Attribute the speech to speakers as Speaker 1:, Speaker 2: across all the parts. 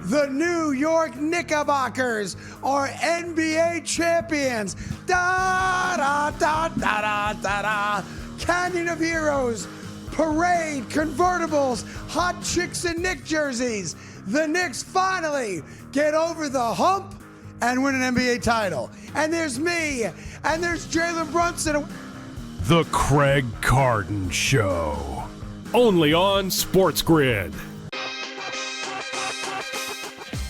Speaker 1: The New York Knickerbockers are NBA champions. Da da da da da da da. Canyon of Heroes, parade, convertibles, hot chicks in Knick jerseys. The Knicks finally get over the hump and win an NBA title. And there's me, and there's Jalen Brunson.
Speaker 2: The Craig Carden Show. Only on SportsGrid.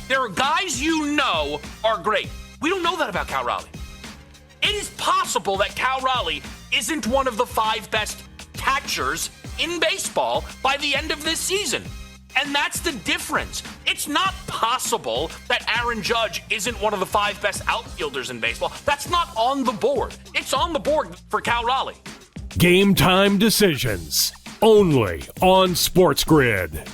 Speaker 3: There are guys you know are great. We don't know that about Cal Raleigh. It is possible that Cal Raleigh isn't one of the 5 best catchers in baseball by the end of this season. And that's the difference. It's not possible that Aaron Judge isn't one of the 5 best outfielders in baseball. That's not on the board. It's on the board for Cal Raleigh.
Speaker 2: Game time decisions. Only on SportsGrid.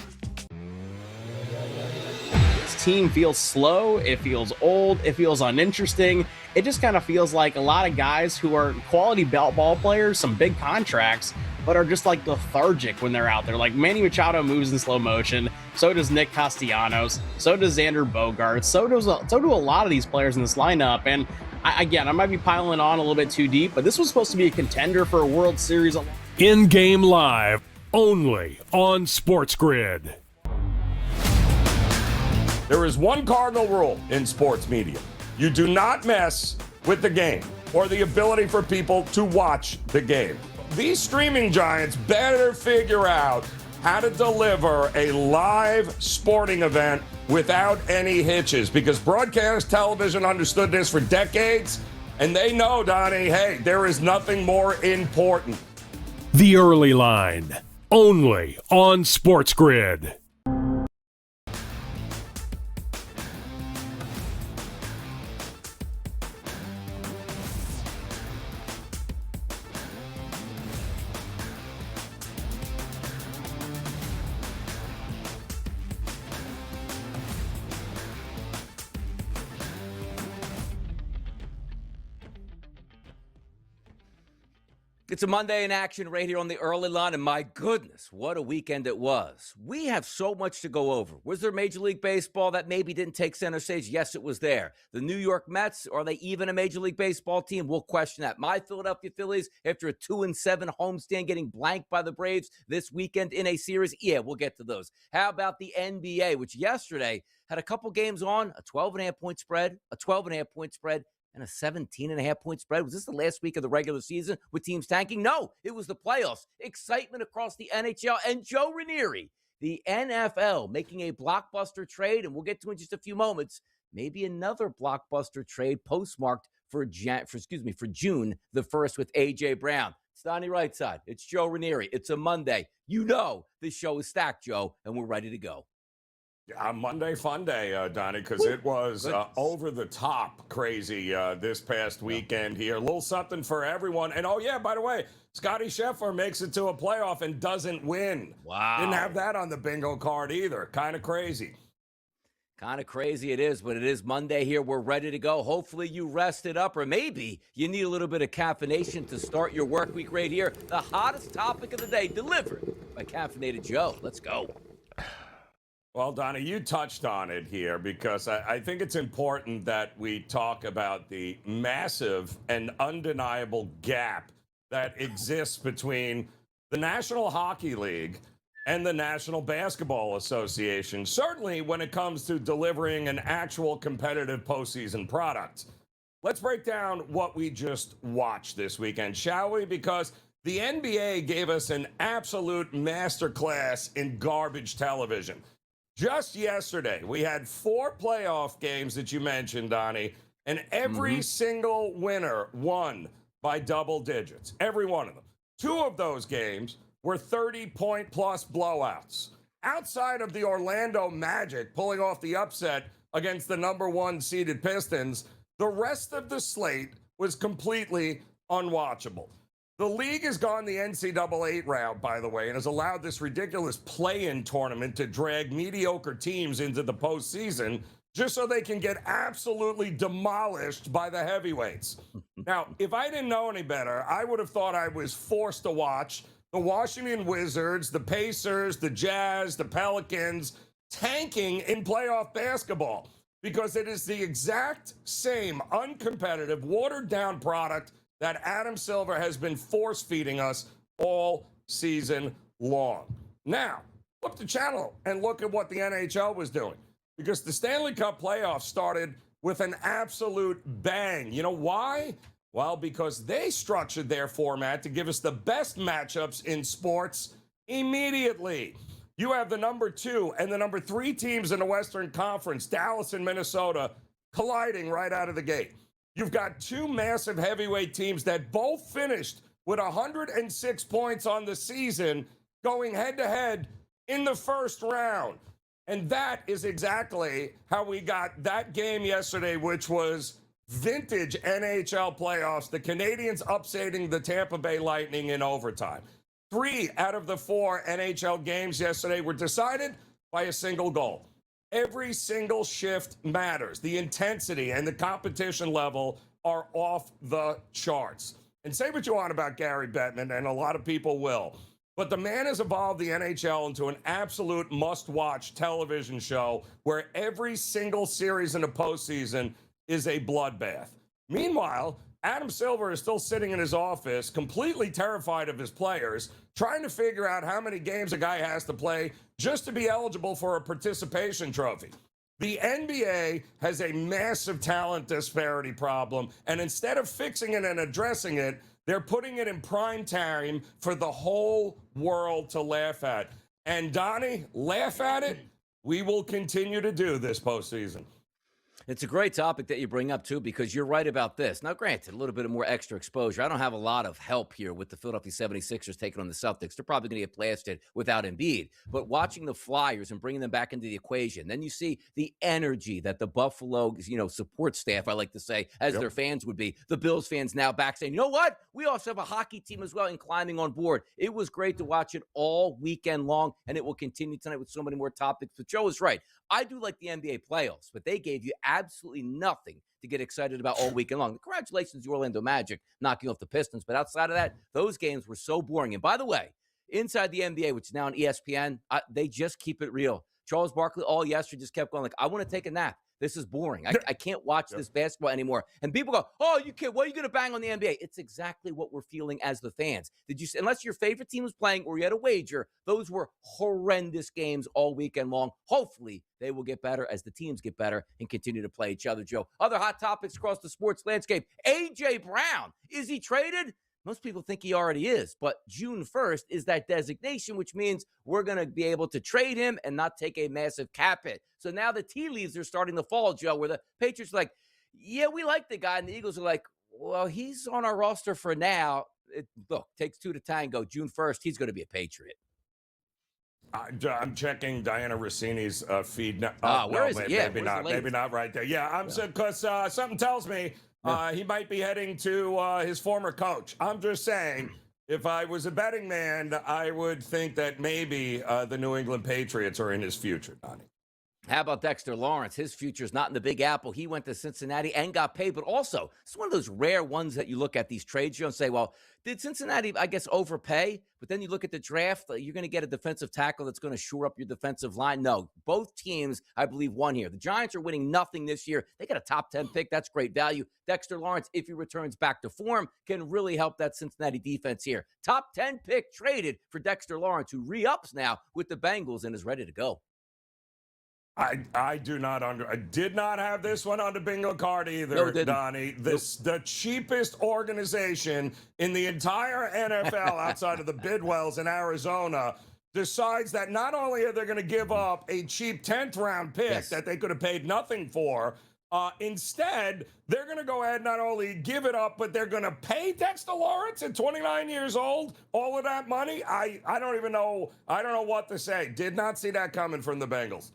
Speaker 4: This team feels slow. It feels old. It feels uninteresting. It just kind of feels like a lot of guys who are quality ball players, some big contracts, but are just like lethargic when they're out there. Like Manny Machado moves in slow motion. So does Nick Castellanos. So does Xander Bogaerts. So do a lot of these players in this lineup. And I might be piling on a little bit too deep, but this was supposed to be a contender for a World Series.
Speaker 2: In-game live, only on SportsGrid.
Speaker 5: There is one cardinal rule in sports media. You do not mess with the game or the ability for people to watch the game. These streaming giants better figure out how to deliver a live sporting event without any hitches, because broadcast television understood this for decades, and they know, Donnie, hey, there is nothing more important.
Speaker 2: The Early Line, only on SportsGrid.
Speaker 6: It's a Monday in action right here on the Early Line, and my goodness, what a weekend it was. We have so much to go over. Was there Major League Baseball that maybe didn't take center stage? Yes, it was there. The New York Mets, are they even a Major League Baseball team? We'll question that. My Philadelphia Phillies, after a 2-7 homestand, getting blanked by the Braves this weekend in a series. Yeah, we'll get to those. How about the NBA, which yesterday had a couple games on, a 12.5-point spread, a 12.5-point spread, and a 17.5-point spread. Was this the last week of the regular season with teams tanking? No, it was the playoffs. Excitement across the NHL. And Joe Ranieri, the NFL, making a blockbuster trade, and we'll get to in just a few moments, maybe another blockbuster trade postmarked for June the 1st with A.J. Brown. It's Donnie Rightside. It's Joe Ranieri. It's a Monday. You know this show is stacked, Joe, and we're ready to go.
Speaker 5: Monday fun day, Donnie, because it was over the top crazy this past weekend here. A little something for everyone. And, oh, yeah, by the way, Scotty Scheffler makes it to a playoff and doesn't win.
Speaker 6: Wow.
Speaker 5: Didn't have that on the bingo card either. Kind of crazy.
Speaker 6: Kind of crazy it is, but it is Monday here. We're ready to go. Hopefully you rested up, or maybe you need a little bit of caffeination to start your work week right here. The hottest topic of the day delivered by Caffeinated Joe. Let's go.
Speaker 5: Well, Donnie, you touched on it here because I think it's important that we talk about the massive and undeniable gap that exists between the National Hockey League and the National Basketball Association, certainly when it comes to delivering an actual competitive postseason product. Let's break down what we just watched this weekend, shall we? Because the NBA gave us an absolute masterclass in garbage television. Just yesterday, we had 4 playoff games that you mentioned, Donnie, and every single winner won by double digits. Every one of them. 2 of those games were 30-point-plus blowouts. Outside of the Orlando Magic pulling off the upset against the number 1 seeded Pistons, the rest of the slate was completely unwatchable. The league has gone the NCAA route, by the way, and has allowed this ridiculous play-in tournament to drag mediocre teams into the postseason just so they can get absolutely demolished by the heavyweights. Now, if I didn't know any better, I would have thought I was forced to watch the Washington Wizards, the Pacers, the Jazz, the Pelicans tanking in playoff basketball because it is the exact same uncompetitive, watered-down product that Adam Silver has been force-feeding us all season long. Now, flip the channel and look at what the NHL was doing, because the Stanley Cup Playoffs started with an absolute bang. You know why? Well, because they structured their format to give us the best matchups in sports immediately. You have the number 2 and the number 3 teams in the Western Conference, Dallas and Minnesota, colliding right out of the gate. You've got 2 massive heavyweight teams that both finished with 106 points on the season, going head-to-head in the first round. And that is exactly how we got that game yesterday, which was vintage NHL playoffs. The Canadiens upsetting the Tampa Bay Lightning in overtime. 3 out of the 4 NHL games yesterday were decided by a single goal. Every single shift matters. The intensity and the competition level are off the charts. And say what you want about Gary Bettman, and a lot of people will, but the man has evolved the NHL into an absolute must-watch television show where every single series in the postseason is a bloodbath. Meanwhile, Adam Silver is still sitting in his office, completely terrified of his players, trying to figure out how many games a guy has to play just to be eligible for a participation trophy. The NBA has a massive talent disparity problem, and instead of fixing it and addressing it, they're putting it in prime time for the whole world to laugh at. And Donnie, laugh at it, we will continue to do this postseason.
Speaker 6: It's a great topic that you bring up, too, because you're right about this. Now, granted, a little bit of more extra exposure. I don't have a lot of help here with the Philadelphia 76ers taking on the Celtics. They're probably going to get blasted without Embiid. But watching the Flyers and bringing them back into the equation, then you see the energy that the Buffalo, support staff, I like to say, as their fans would be, the Bills fans now back saying, you know what? We also have a hockey team as well and climbing on board. It was great to watch it all weekend long, and it will continue tonight with so many more topics. But Joe is right. I do like the NBA playoffs, but they gave you absolutely nothing to get excited about all weekend long. Congratulations to Orlando Magic knocking off the Pistons, but outside of that, those games were so boring. And by the way, inside the NBA, which is now on ESPN, they just keep it real. Charles Barkley all yesterday just kept going like, I want to take a nap. This is boring. I can't watch this basketball anymore. And people go, oh, you can't. What are you going to bang on the NBA? It's exactly what we're feeling as the fans. Unless your favorite team was playing or you had a wager, those were horrendous games all weekend long. Hopefully, they will get better as the teams get better and continue to play each other, Joe. Other hot topics across the sports landscape. A.J. Brown, is he traded? Most people think he already is, but June 1st is that designation, which means we're going to be able to trade him and not take a massive cap hit. So now the tea leaves are starting to fall, Joe, where the Patriots are like, yeah, we like the guy, and the Eagles are like, well, he's on our roster for now. Look, takes 2 to tango. June 1st, he's going to be a Patriot.
Speaker 5: I'm checking Diana Rossini's feed now.
Speaker 6: Where is it? Yeah,
Speaker 5: maybe not. Maybe not right there. Yeah, because something tells me he might be heading to his former coach. I'm just saying, if I was a betting man, I would think that maybe the New England Patriots are in his future, Donnie.
Speaker 6: How about Dexter Lawrence? His future's not in the Big Apple. He went to Cincinnati and got paid, but also it's one of those rare ones that you look at these trades, you and say, well, did Cincinnati, I guess, overpay? But then you look at the draft, you're going to get a defensive tackle that's going to shore up your defensive line. No, both teams, I believe, won here. The Giants are winning nothing this year. They got a top 10 pick. That's great value. Dexter Lawrence, if he returns back to form, can really help that Cincinnati defense here. Top 10 pick traded for Dexter Lawrence, who re-ups now with the Bengals and is ready to go.
Speaker 5: I did not have this one on the bingo card either,
Speaker 6: No,
Speaker 5: Donnie. The cheapest organization in the entire NFL outside of the Bidwells in Arizona decides that not only are they going to give up a cheap 10th round pick that they could have paid nothing for, instead they're going to go ahead and not only give it up, but they're going to pay Dexter Lawrence at 29 years old all of that money. I don't even know. I don't know what to say. Did not see that coming from the Bengals.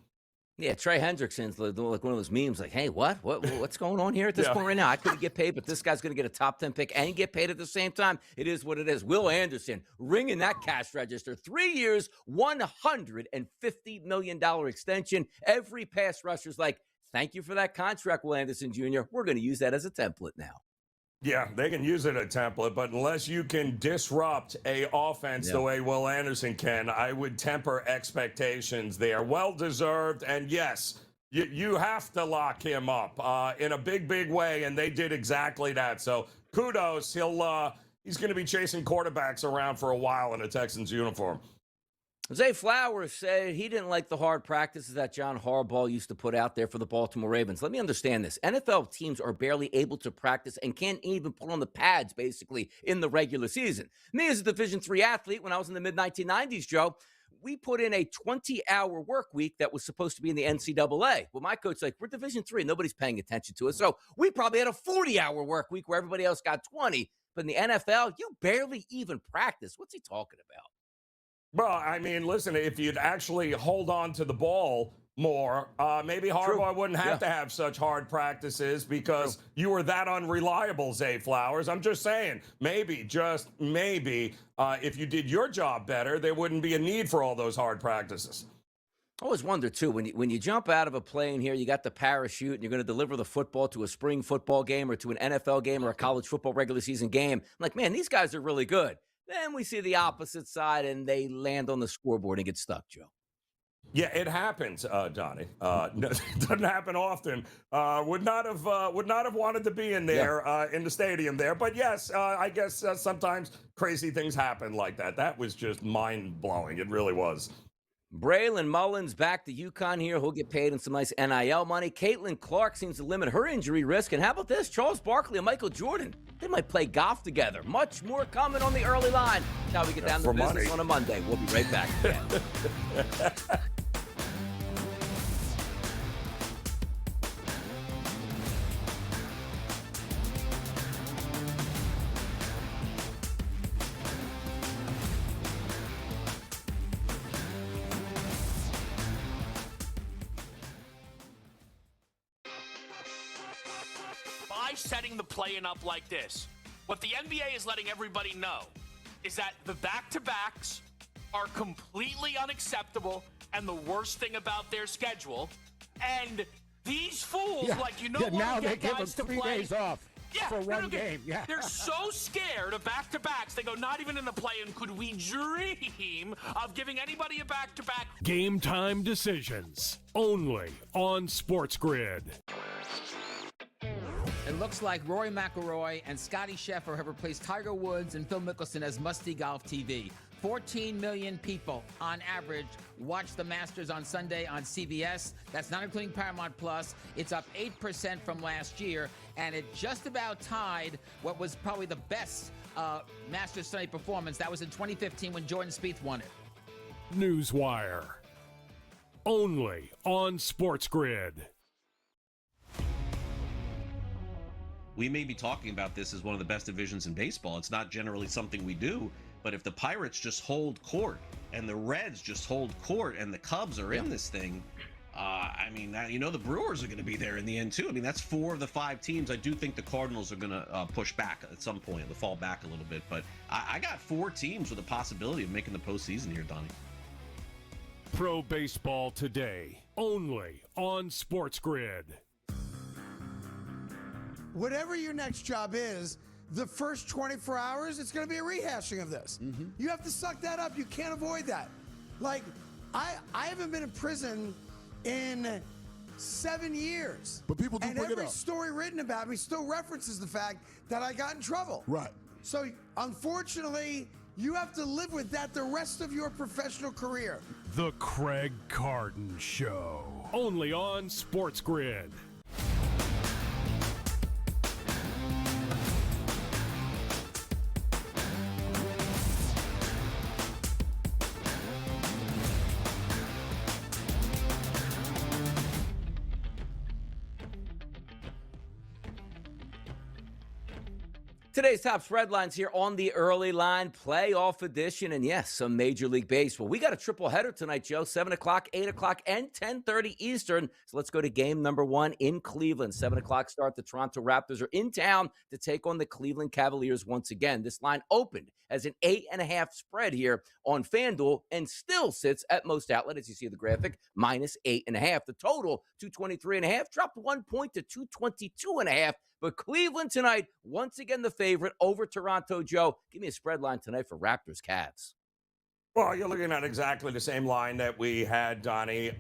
Speaker 6: Yeah, Trey Hendrickson's like one of those memes like, hey, what's going on here at this point right now? I couldn't get paid, but this guy's going to get a top 10 pick and get paid at the same time. It is what it is. Will Anderson ringing that cash register. 3 years, $150 million extension. Every pass rusher's like, thank you for that contract, Will Anderson Jr. We're going to use that as a template now.
Speaker 5: Yeah, they can use it as a template, but unless you can disrupt a offense the way Will Anderson can, I would temper expectations there. Well deserved, and yes, you have to lock him up in a big way, and they did exactly that. So kudos. He's going to be chasing quarterbacks around for a while in a Texans uniform.
Speaker 6: Zay Flowers said he didn't like the hard practices that John Harbaugh used to put out there for the Baltimore Ravens. Let me understand this. NFL teams are barely able to practice and can't even put on the pads, basically, in the regular season. Me, as a Division III athlete, when I was in the mid-1990s, Joe, we put in a 20-hour work week that was supposed to be in the NCAA. Well, my coach like, we're Division III. Nobody's paying attention to us. So we probably had a 40-hour work week where everybody else got 20. But in the NFL, you barely even practice. What's he talking about?
Speaker 5: Well, I mean, listen, if you'd actually hold on to the ball more, maybe Harbaugh wouldn't have to have such hard practices because you were that unreliable, Zay Flowers. I'm just saying, maybe, just maybe, if you did your job better, there wouldn't be a need for all those hard practices.
Speaker 6: I always wonder, too, when you jump out of a plane here, you got the parachute, and you're going to deliver the football to a spring football game or to an NFL game or a college football regular season game. I'm like, man, these guys are really good. Then we see the opposite side, and they land on the scoreboard and get stuck, Joe.
Speaker 5: Yeah, it happens, Donnie. It doesn't happen often. Would not have wanted to be in there in the stadium there. But yes, I guess sometimes crazy things happen like that. That was just mind-blowing. It really was.
Speaker 6: Braylon Mullins back to UConn here. He'll get paid in some nice NIL money. Caitlin Clark seems to limit her injury risk. And how about this? Charles Barkley and Michael Jordan. They might play golf together. Much more coming on the early line. Now we get down to business on a Monday. We'll be right back again.
Speaker 3: Setting the play-in up like this. What the NBA is letting everybody know is that the back-to-backs are completely unacceptable and the worst thing about their schedule. And these fools,
Speaker 7: now they give them 3 days off for one game. Yeah.
Speaker 3: They're so scared of back-to-backs. They go, not even in the play-in could we dream of giving anybody a back-to-back.
Speaker 2: Game time decisions only on SportsGrid.
Speaker 8: It looks like Rory McIlroy and Scottie Scheffler have replaced Tiger Woods and Phil Mickelson as must-see golf TV. 14 million people on average watch the Masters on Sunday on CBS. That's not including Paramount Plus. It's up 8% from last year, and it just about tied what was probably the best Masters Sunday performance. That was in 2015 when Jordan Spieth won it.
Speaker 2: Newswire. Only on SportsGrid.
Speaker 9: We may be talking about this as one of the best divisions in baseball. It's not generally something we do, but if the Pirates just hold court and the Reds just hold court and the Cubs are in this thing, the Brewers are going to be there in the end too. I mean, that's 4 of the 5 teams. I do think the Cardinals are going to push back at some point. They'll fall back a little bit, but I got 4 teams with a possibility of making the postseason here, Donnie.
Speaker 2: Pro Baseball Today, only on SportsGrid.
Speaker 1: Whatever your next job is, the first 24 hours, it's going to be a rehashing of this. Mm-hmm. You have to suck that up. You can't avoid that. Like, I haven't been in prison in 7 years.
Speaker 7: But people do bring it up.
Speaker 1: And every story written about me still references the fact that I got in trouble.
Speaker 7: Right.
Speaker 1: So, unfortunately, you have to live with that the rest of your professional career.
Speaker 2: The Craig Carton Show, only on SportsGrid.
Speaker 6: Today's top Spreadlines here on the early line, playoff edition, and yes, some Major League Baseball. We got a triple header tonight, Joe, 7 o'clock, 8 o'clock, and 10:30 Eastern. So let's go to game number 1 in Cleveland. 7 o'clock start. The Toronto Raptors are in town to take on the Cleveland Cavaliers once again. This line opened as an 8.5 spread here on FanDuel and still sits at most outlets, as you see the graphic, minus 8.5. The total, 223.5, dropped 1 point to 222.5. But Cleveland tonight, once again the favorite over Toronto. Joe, give me a spread line tonight for Raptors Cavs.
Speaker 5: Well, you're looking at exactly the same line that we had, Donnie,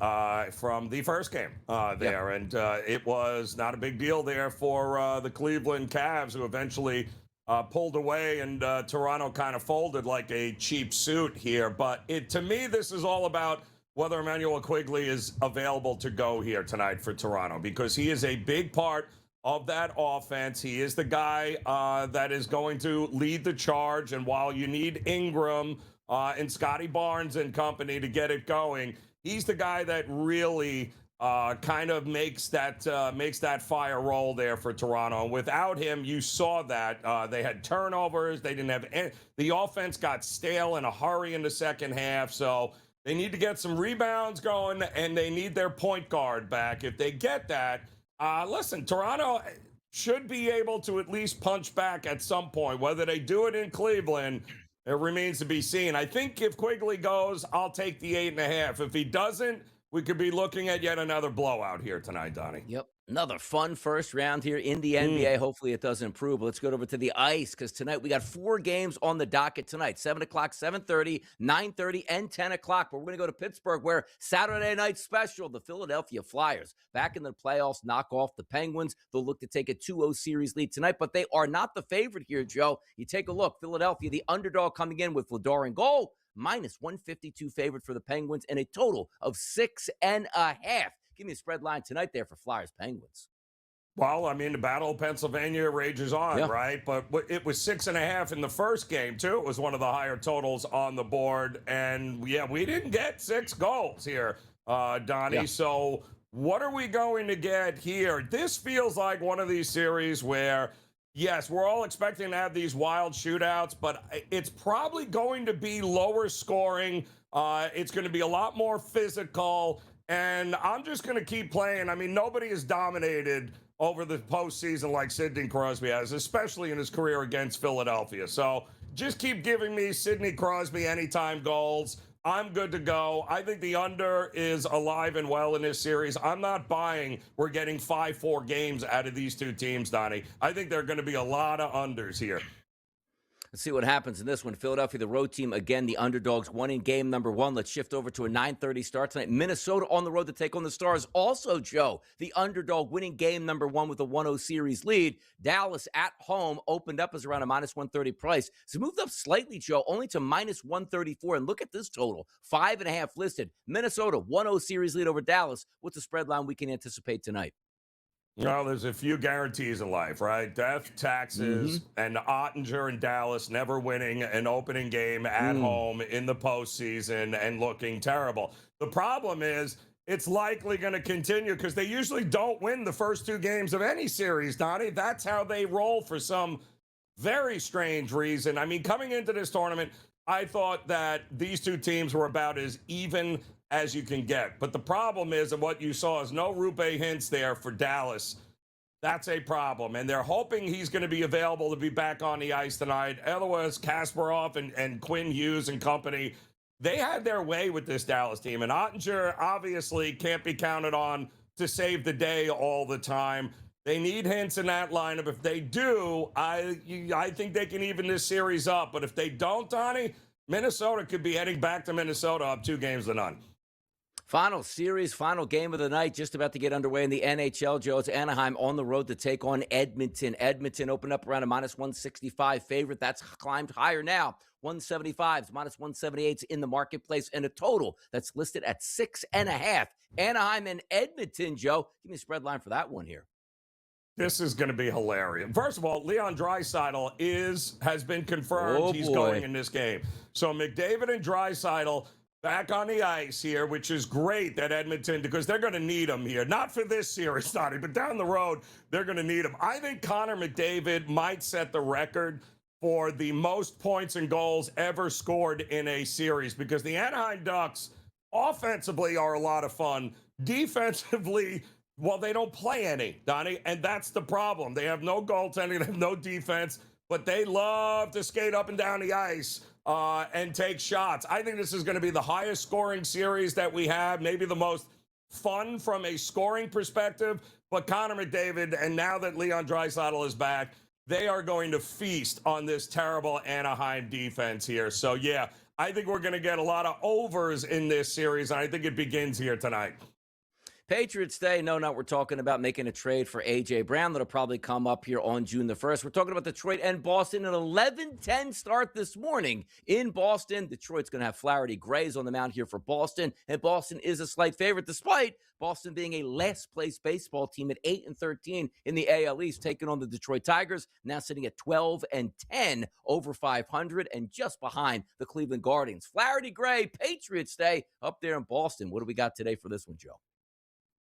Speaker 5: from the first game there. And it was not a big deal there for the Cleveland Cavs, who eventually pulled away, and Toronto kind of folded like a cheap suit here. But to me, this is all about whether Emmanuel Quigley is available to go here tonight for Toronto, because he is a big part of that offense. He is the guy that is going to lead the charge. And while you need Ingram and Scotty Barnes and company to get it going, he's the guy that really kind of makes that fire roll there for Toronto. And without him, you saw that they had turnovers. They didn't have the offense got stale in a hurry in the second half. So they need to get some rebounds going, and they need their point guard back. If they get that, listen, Toronto should be able to at least punch back at some point. Whether they do it in Cleveland, it remains to be seen. I think if Quigley goes, I'll take the 8.5. If he doesn't, we could be looking at yet another blowout here tonight, Donnie.
Speaker 6: Yep. Another fun first round here in the NBA. Hopefully it does improve. But let's go over to the ice, because tonight we got 4 games on the docket tonight. 7 o'clock, 7:30, 9:30, and 10 o'clock. But we're going to go to Pittsburgh, where Saturday night special, the Philadelphia Flyers, back in the playoffs, knock off the Penguins. They'll look to take a 2-0 series lead tonight, but they are not the favorite here, Joe. You take a look. Philadelphia, the underdog, coming in with Vladar in goal, minus 152 favorite for the Penguins, and a total of 6.5. Give me a spread line tonight there for Flyers Penguins.
Speaker 5: Well, I mean, the Battle of Pennsylvania rages on, right? But it was 6.5 in the first game, too. It was one of the higher totals on the board. And, we didn't get 6 goals here, Donnie. So what are we going to get here? This feels like one of these series where, yes, we're all expecting to have these wild shootouts, but it's probably going to be lower scoring. It's going to be a lot more physical. And I'm just going to keep playing. I mean, nobody has dominated over the postseason like Sidney Crosby has, especially in his career against Philadelphia. So just keep giving me Sidney Crosby anytime goals. I'm good to go. I think the under is alive and well in this series. I'm not buying we're getting 5-4 games out of these two teams, Donnie. I think there are going to be a lot of unders here.
Speaker 6: Let's see what happens in this one. Philadelphia, the road team, again, the underdogs, won in game number 1. Let's shift over to a 9:30 start tonight. Minnesota on the road to take on the Stars. Also, Joe, the underdog, winning game number 1 with a 1-0 series lead. Dallas at home opened up as around a minus 130 price. So moved up slightly, Joe, only to minus 134. And look at this total, 5.5 listed. Minnesota, 1-0 series lead over Dallas. What's the spread line we can anticipate tonight?
Speaker 5: Well, there's a few guarantees in life, right? Death, taxes, and Ottinger and Dallas never winning an opening game at home in the postseason and looking terrible. The problem is it's likely going to continue because they usually don't win the first 2 games of any series, Donnie. That's how they roll for some very strange reason. I mean, coming into this tournament, I thought that these two teams were about as even as you can get. But the problem is, and what you saw is no Rupe Hintz there for Dallas. That's a problem. And they're hoping he's going to be available to be back on the ice tonight. Otherwise, Kasparov and Quinn Hughes and company, they had their way with this Dallas team. And Ottinger obviously can't be counted on to save the day all the time. They need Hintz in that lineup. If they do, I think they can even this series up. But if they don't, Donnie, Minnesota could be heading back to Minnesota up 2-0.
Speaker 6: Final series, final game of the night, just about to get underway in the NHL, Joe. It's Anaheim on the road to take on Edmonton. Edmonton opened up around a minus 165 favorite. That's climbed higher now. 175s, minus 178s in the marketplace, and a total that's listed at 6.5. Anaheim and Edmonton, Joe. Give me a spread line for that one here.
Speaker 5: This is going to be hilarious. First of all, Leon Draisaitl has been confirmed he's going in this game. So McDavid and Draisaitl back on the ice here, which is great that Edmonton, because they're going to need him here. Not for this series, Donnie, but down the road, they're going to need him. I think Connor McDavid might set the record for the most points and goals ever scored in a series, because the Anaheim Ducks offensively are a lot of fun. Defensively, well, they don't play any, Donnie, and that's the problem. They have no goaltending, they have no defense, but they love to skate up and down the ice and take shots. I think this is going to be the highest scoring series that we have, maybe the most fun from a scoring perspective, but Connor McDavid, and now that Leon Draisaitl is back, they are going to feast on this terrible Anaheim defense here. So, yeah, I think we're going to get a lot of overs in this series, and I think it begins here tonight.
Speaker 6: Patriots Day. No, we're talking about making a trade for A.J. Brown that'll probably come up here on June the 1st. We're talking about Detroit and Boston, an 11-10 start this morning in Boston. Detroit's going to have Flaherty Grays on the mound here for Boston, and Boston is a slight favorite, despite Boston being a last-place baseball team at 8-13 in the AL East, taking on the Detroit Tigers, now sitting at 12-10 over 500 and just behind the Cleveland Guardians. Flaherty Gray, Patriots Day up there in Boston. What do we got today for this one, Joe?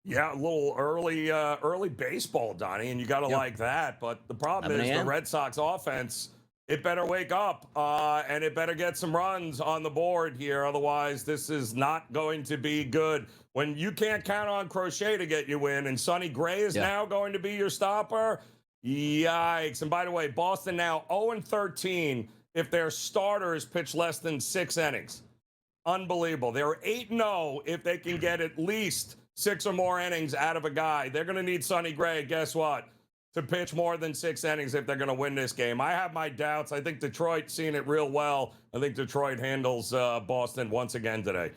Speaker 5: Yeah, a little early baseball, Donnie, and you got to like that. But the problem is the Red Sox offense, it better wake up, and it better get some runs on the board here. Otherwise, this is not going to be good. When you can't count on Crochet to get you in, and Sonny Gray is now going to be your stopper, yikes. And by the way, Boston now 0-13 if their starters pitch less than 6 innings. Unbelievable. They're 8-0 if they can get at least 6 or more innings out of a guy. They're going to need Sonny Gray, guess what, to pitch more than 6 innings if they're going to win this game. I have my doubts. I think Detroit's seen it real well. I think Detroit handles Boston once again today.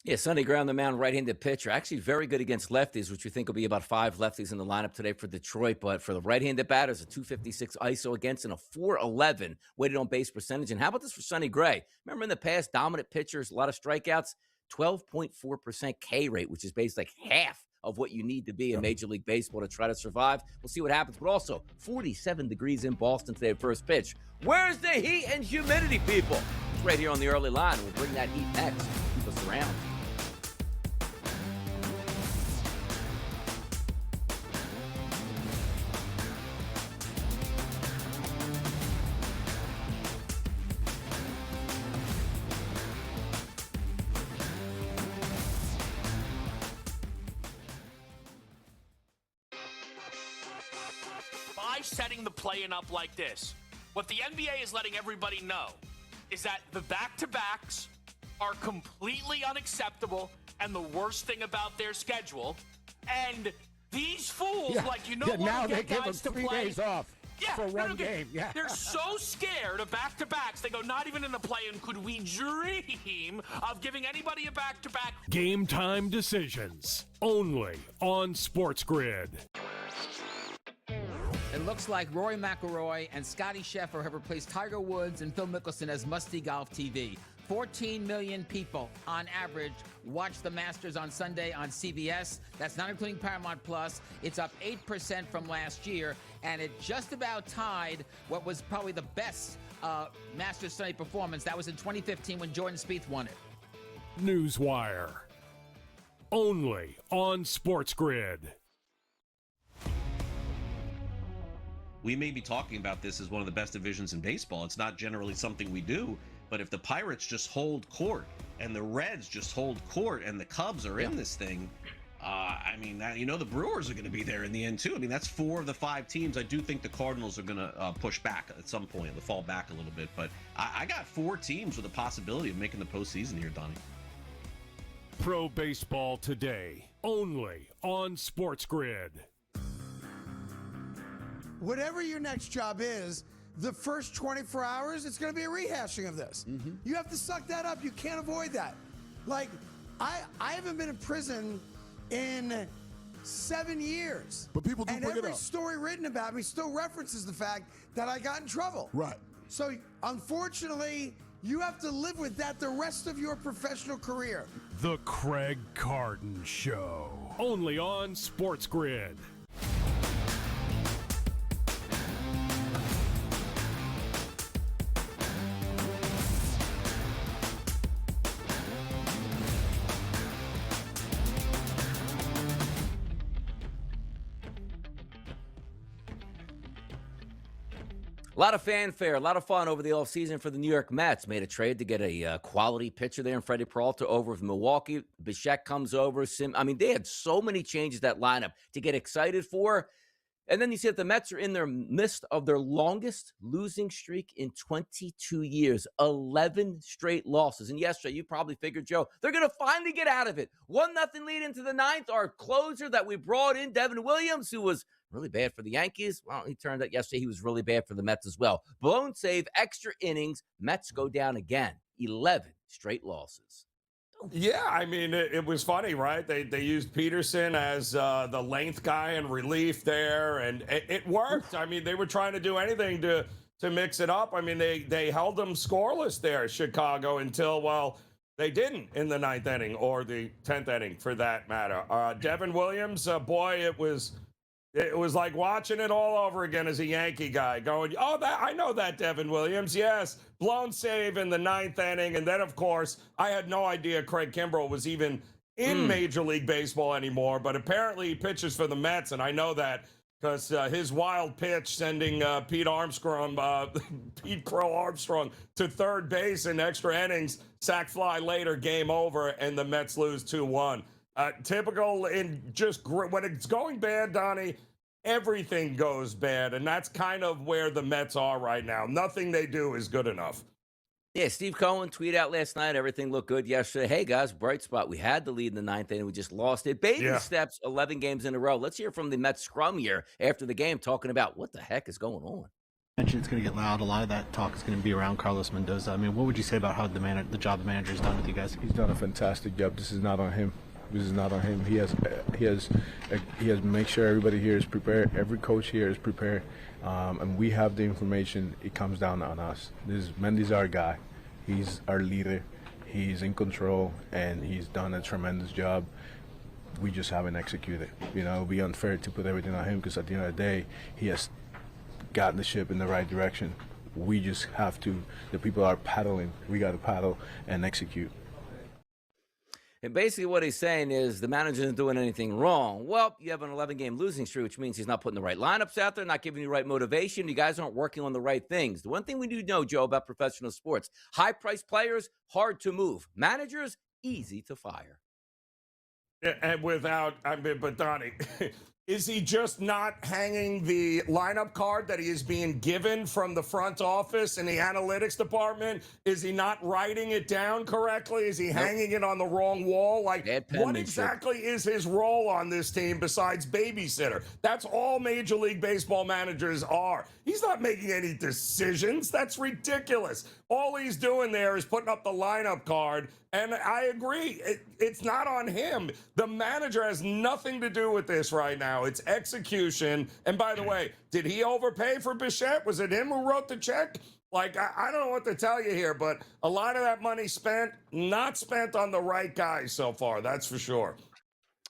Speaker 6: Yeah, Sonny Gray on the mound, right-handed pitcher. Actually very good against lefties, which you think will be about 5 lefties in the lineup today for Detroit. But for the right-handed batters, a .256 ISO against and a .411 weighted on base percentage. And how about this for Sonny Gray? Remember in the past, dominant pitchers, a lot of strikeouts, 12.4% K rate, which is basically like half of what you need to be in Major League Baseball to try to survive. We'll see what happens. But also, 47 degrees in Boston today at first pitch. Where's the heat and humidity, people? It's right here on the early line. We'll bring that heat next. Keep us around.
Speaker 3: Setting the play-in up like this, what the NBA is letting everybody know is that the back-to-backs are completely unacceptable and the worst thing about their schedule. And these fools,
Speaker 7: now they give them 3 days off for one game. Yeah.
Speaker 3: They're so scared of back-to-backs. They go, not even in the play-in could we dream of giving anybody a back-to-back.
Speaker 2: Game time decisions only on SportsGrid.
Speaker 8: It looks like Rory McIlroy and Scotty Scheffler have replaced Tiger Woods and Phil Mickelson as must-see golf TV. 14 million people on average watch the Masters on Sunday on CBS. That's not including Paramount Plus. It's up 8% from last year, and it just about tied what was probably the best Masters Sunday performance. That was in 2015 when Jordan Spieth won it.
Speaker 2: Newswire. Only on SportsGrid.
Speaker 9: We may be talking about this as one of the best divisions in baseball. It's not generally something we do, but if the Pirates just hold court and the Reds just hold court and the Cubs are in this thing, the Brewers are going to be there in the end too. I mean, that's 4 of the 5 teams. I do think the Cardinals are going to push back at some point. They'll fall back a little bit, but I got 4 teams with a possibility of making the postseason here, Donnie.
Speaker 2: Pro Baseball Today, only on SportsGrid.
Speaker 1: Whatever your next job is, the first 24 hours, it's going to be a rehashing of this. Mm-hmm. You have to suck that up. You can't avoid that. Like, I haven't been in prison in 7 years.
Speaker 10: But people do bring it up.
Speaker 1: And every story written about me still references the fact that I got in trouble.
Speaker 10: Right.
Speaker 1: So, unfortunately, you have to live with that the rest of your professional career.
Speaker 2: The Craig Carton Show, only on SportsGrid.
Speaker 6: A lot of fanfare, a lot of fun over the offseason for the New York Mets. Made a trade to get a quality pitcher there in Freddie Peralta over with Milwaukee. Bichette comes over. They had so many changes that lineup to get excited for. And then you see that the Mets are in their midst of their longest losing streak in 22 years, 11 straight losses. And yesterday, you probably figured, Joe, they're going to finally get out of it. 1-0 lead into the ninth. Our closer that we brought in, Devin Williams, who was really bad for the Yankees. Well, he turned out yesterday he was really bad for the Mets as well. Blown save, extra innings. Mets go down again. 11 straight losses.
Speaker 5: Yeah, I mean, it was funny, right? They used Peterson as the length guy in relief there, and it worked. I mean, they were trying to do anything to mix it up. I mean, they held them scoreless there, Chicago, until, well, they didn't in the 9th inning or the 10th inning, for that matter. Devin Williams, boy, it was like watching it all over again as a Yankee guy, going, oh, I know that Devin Williams, yes. Blown save in the 9th inning. And then, of course, I had no idea Craig Kimbrell was even in Major League Baseball anymore, but apparently he pitches for the Mets, and I know that because his wild pitch sending Pete Crow Armstrong to third base in extra innings, sac fly later, game over, and the Mets lose 2-1. Typical in just when it's going bad, Donnie, everything goes bad. And that's kind of where the Mets are right now. Nothing they do is good enough.
Speaker 6: Yeah, Steve Cohen tweeted out last night, everything looked good yesterday. Hey, guys, bright spot. We had the lead in the 9th inning. We just lost it. Baby steps, 11 games in a row. Let's hear from the Mets scrum here after the game talking about what the heck is going on.
Speaker 10: Mentioned it's going to get loud. A lot of that talk is going to be around Carlos Mendoza. I mean, what would you say about how the job the manager has done with you guys?
Speaker 11: He's done a fantastic job. This is not on him. This is not on him. He has make sure everybody here is prepared. Every coach here is prepared, and we have the information. It comes down on us. Mendy's our guy. He's our leader. He's in control, and he's done a tremendous job. We just haven't executed. You know, it would be unfair to put everything on him because at the end of the day, he has gotten the ship in the right direction. We just have to. The people are paddling. We got to paddle and execute.
Speaker 6: And basically what he's saying is the manager isn't doing anything wrong. Well, you have an 11-game losing streak, which means he's not putting the right lineups out there, not giving you the right motivation. You guys aren't working on the right things. The one thing we do know, Joe, about professional sports, high-priced players, hard to move. Managers, easy to fire.
Speaker 5: Yeah, and but Donnie, is he just not hanging the lineup card that he is being given from the front office and the analytics department? Is he not writing it down correctly? Is he hanging it on the wrong wall? Like, what exactly is his role on this team besides babysitter? That's all Major League Baseball managers are. He's not making any decisions. That's ridiculous. All he's doing there is putting up the lineup card. And I agree. It's not on him. The manager has nothing to do with this right now. It's execution. And by the way, did he overpay for Bichette? Was it him who wrote the check? Like, I don't know what to tell you here, but a lot of that money not spent on the right guys so far. That's for sure.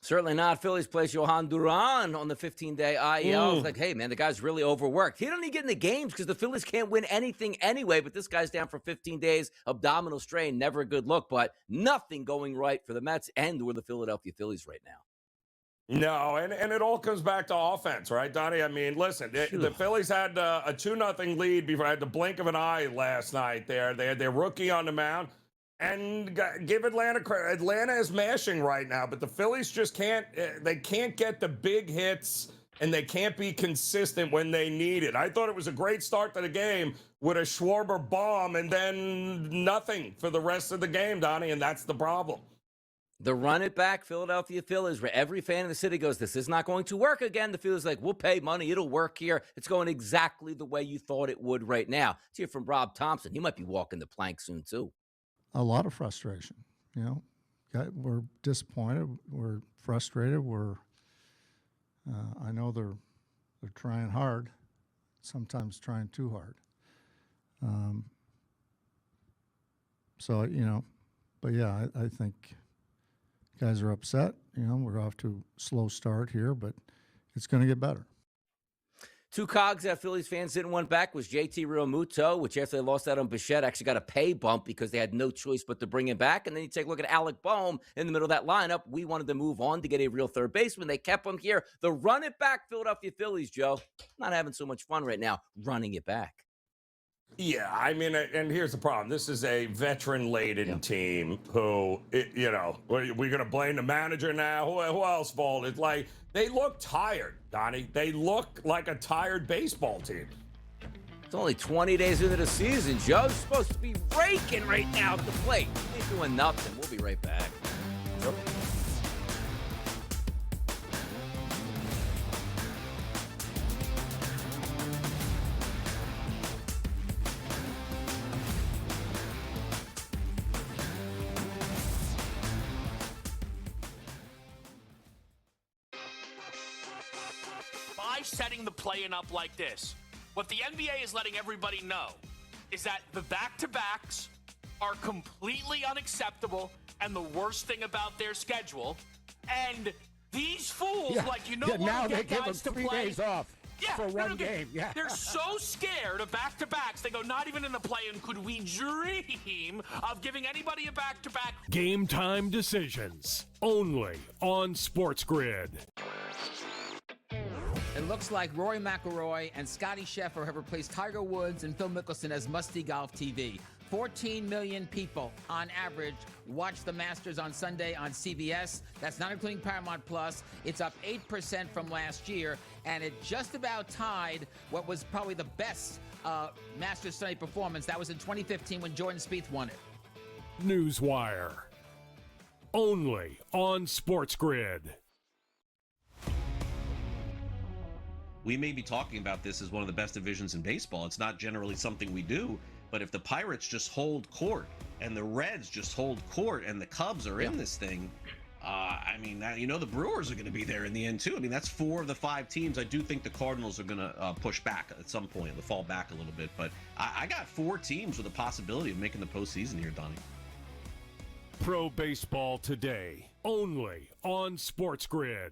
Speaker 6: Certainly not. Phillies place Johan Duran on the 15-day IL. It's like, hey, man, the guy's really overworked. He don't even get in the games because the Phillies can't win anything anyway, but this guy's down for 15 days, abdominal strain, never a good look, but nothing going right for the Mets and or the Philadelphia Phillies right now.
Speaker 5: No, and it all comes back to offense, right, Donnie? I mean, listen, the Phillies had a 2-0 lead before I had the blink of an eye last night there. They had their rookie on the mound. And give Atlanta credit. Atlanta is mashing right now, but the Phillies just can't get the big hits, and they can't be consistent when they need it. I thought it was a great start to the game with a Schwarber bomb and then nothing for the rest of the game, Donnie, and that's the problem.
Speaker 6: The run it back Philadelphia Phillies, where every fan in the city goes, this is not going to work again. The Phillies like, we'll pay money. It'll work here. It's going exactly the way you thought it would right now. Let's hear from Rob Thompson. He might be walking the plank soon, too.
Speaker 12: A lot of frustration, you know. We're disappointed. We're frustrated. I know they're trying hard, sometimes trying too hard. So, you know, but yeah, I think guys are upset. You know, we're off to a slow start here, but it's going to get better.
Speaker 6: Two cogs that Phillies fans didn't want back was JT Realmuto, which after they lost out on Bichette, actually got a pay bump because they had no choice but to bring him back. And then you take a look at Alec Boehm in the middle of that lineup. We wanted to move on to get a real third baseman. They kept him here. The run it back Philadelphia Phillies, Joe, not having so much fun right now running it back.
Speaker 5: Yeah, I mean, and here's the problem. This is a veteran-laden team who, we're going to blame the manager now. Who else fault? It's like they look tired, Donnie. They look like a tired baseball team.
Speaker 6: It's only 20 days into the season. Joe's supposed to be raking right now at the plate. He's doing nothing. We'll be right back. Yep.
Speaker 3: Setting the play-in up like this, what the NBA is letting everybody know is that the back-to-backs are completely unacceptable and the worst thing about their schedule. And these fools,
Speaker 7: now they give them 3 days off for one game. Yeah,
Speaker 3: they're so scared of back-to-backs. They go, not even in the play-in could we dream of giving anybody a back-to-back.
Speaker 2: Game time decisions only on SportsGrid.
Speaker 8: It looks like Rory McIlroy and Scottie Scheffler have replaced Tiger Woods and Phil Mickelson as must-see golf TV. 14 million people on average watch the Masters on Sunday on CBS. That's not including Paramount Plus. It's up 8% from last year, and it just about tied what was probably the best Masters Sunday performance. That was in 2015 when Jordan Spieth won it.
Speaker 2: Newswire. Only on SportsGrid.
Speaker 9: We may be talking about this as one of the best divisions in baseball. It's not generally something we do, but if the Pirates just hold court and the Reds just hold court and the Cubs are in this thing, the Brewers are going to be there in the end too. I mean, that's 4 of the 5 teams. I do think the Cardinals are going to push back at some point, they'll fall back a little bit, but I got 4 teams with a possibility of making the postseason here, Donnie.
Speaker 2: Pro Baseball Today, only on SportsGrid.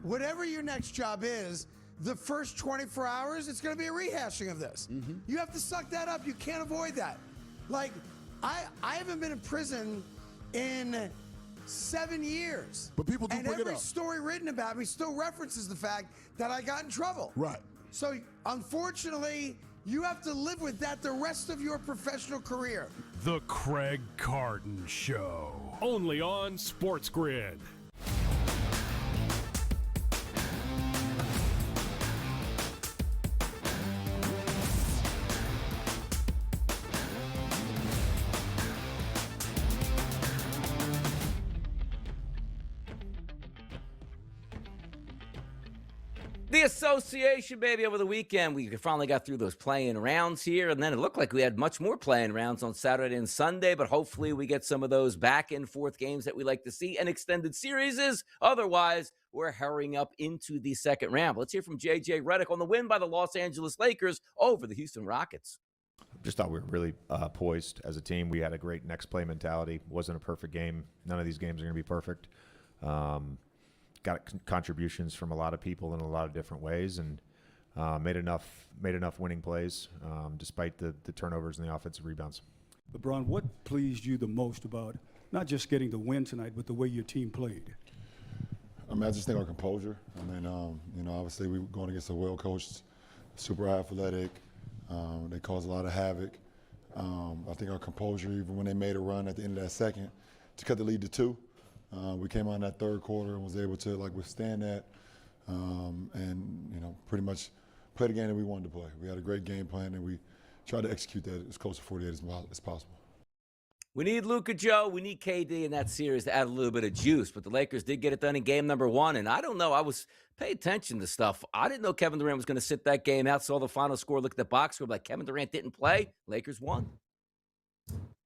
Speaker 1: Whatever your next job is, the first 24 hours, it's going to be a rehashing of this. Mm-hmm. You have to suck that up. You can't avoid that. Like, I haven't been in prison in 7 years.
Speaker 13: But people do bring it up.
Speaker 1: And every story written about me still references the fact that I got in trouble.
Speaker 13: Right.
Speaker 1: So, unfortunately, you have to live with that the rest of your professional career.
Speaker 2: The Craig Carton Show, only on SportsGrid.
Speaker 6: The association, baby, over the weekend. We finally got through those playing rounds here, and then it looked like we had much more playing rounds on Saturday and Sunday, but hopefully we get some of those back and forth games that we like to see and extended series. Otherwise, we're hurrying up into the second round. Let's hear from J.J. Redick on the win by the Los Angeles Lakers over the Houston Rockets.
Speaker 14: Just thought we were really poised as a team. We had a great next play mentality. Wasn't a perfect game. None of these games are going to be perfect. Got contributions from a lot of people in a lot of different ways, and made enough winning plays despite the turnovers and the offensive rebounds.
Speaker 15: LeBron, what pleased you the most about not just getting the win tonight, but the way your team played?
Speaker 13: I mean, I just think our composure. I mean, obviously we were going against a well-coached, super athletic. They caused a lot of havoc. I think our composure, even when they made a run at the end of that second to cut the lead to 2. We came out in that third quarter and was able to withstand that, and pretty much play the game that we wanted to play. We had a great game plan and we tried to execute that as close to 48 as possible.
Speaker 6: We need Luka, Joe. We need KD in that series to add a little bit of juice. But the Lakers did get it done in game number 1. And I don't know. I was paying attention to stuff. I didn't know Kevin Durant was going to sit that game out. Saw the final score, looked at the box score, like Kevin Durant didn't play. Lakers won.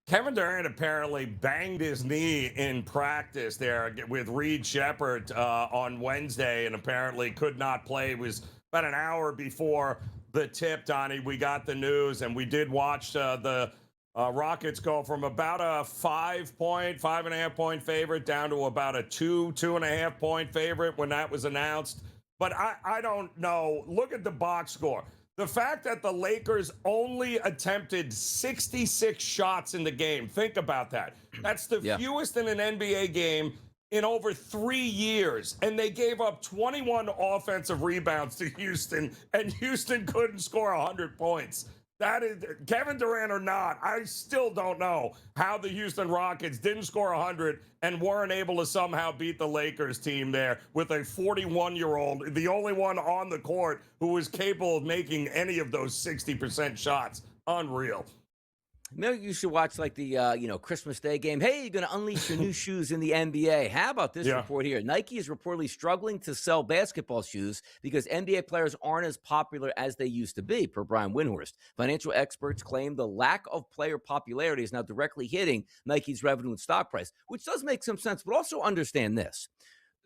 Speaker 5: Kevin Durant apparently banged his knee in practice there with Reed Shepherd on Wednesday and apparently could not play. It was about an hour before the tip, Donnie. We got the news, and we did watch the Rockets go from about a 5.5 point favorite down to about a 2.5 point favorite when that was announced. But I don't know. Look at the box score. The fact that the Lakers only attempted 66 shots in the game. Think about that. That's the fewest in an NBA game in over 3 years, and they gave up 21 offensive rebounds to Houston, and Houston couldn't score 100 points. That is, Kevin Durant or not, I still don't know how the Houston Rockets didn't score 100 and weren't able to somehow beat the Lakers team there with a 41-year-old, the only one on the court who was capable of making any of those 60% shots. Unreal.
Speaker 6: Maybe you should watch like the Christmas Day game. Hey, you're going to unleash your new shoes in the NBA. How about this report here? Nike is reportedly struggling to sell basketball shoes because NBA players aren't as popular as they used to be, per Brian Windhorst. Financial experts claim the lack of player popularity is now directly hitting Nike's revenue and stock price, which does make some sense, but also understand this.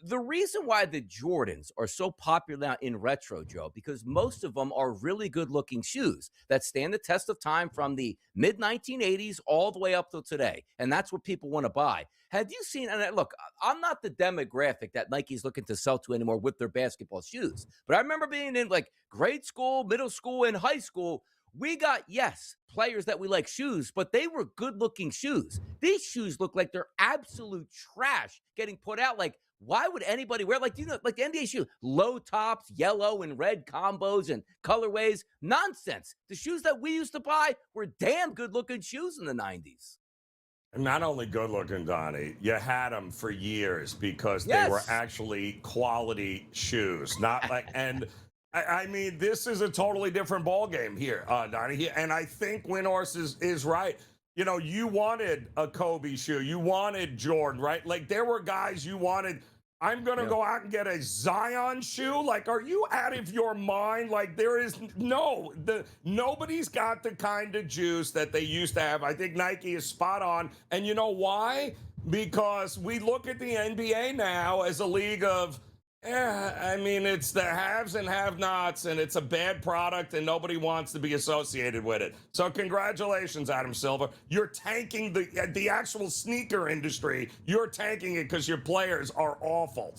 Speaker 6: The reason why the Jordans are so popular now in retro, Joe, because most of them are really good-looking shoes that stand the test of time from the mid-1980s all the way up till today, and that's what people want to buy. Have you seen, and look, I'm not the demographic that Nike's looking to sell to anymore with their basketball shoes, but I remember being in like grade school, middle school, and high school. We got, yes, players that we like shoes, but they were good-looking shoes. These shoes look like they're absolute trash getting put out. Like, why would anybody wear, like, the NBA shoe, low tops, yellow and red combos and colorways? Nonsense. The shoes that we used to buy were damn good-looking shoes in the 90s.
Speaker 5: Not only good looking, Donnie, you had them for years because they were actually quality shoes. Not like, and I mean, this is a totally different ball game here, Donnie. And I think Windhorst is right. You know, you wanted a Kobe shoe. You wanted Jordan, right? Like, there were guys you wanted. I'm going to go out and get a Zion shoe. Like, are you out of your mind? Like, there is nobody's got the kind of juice that they used to have. I think Nike is spot on. And you know why? Because we look at the NBA now as a league of, I mean, it's the haves and have-nots, and it's a bad product, and nobody wants to be associated with it. So congratulations, Adam Silver. You're tanking the actual sneaker industry. You're tanking it because your players are awful.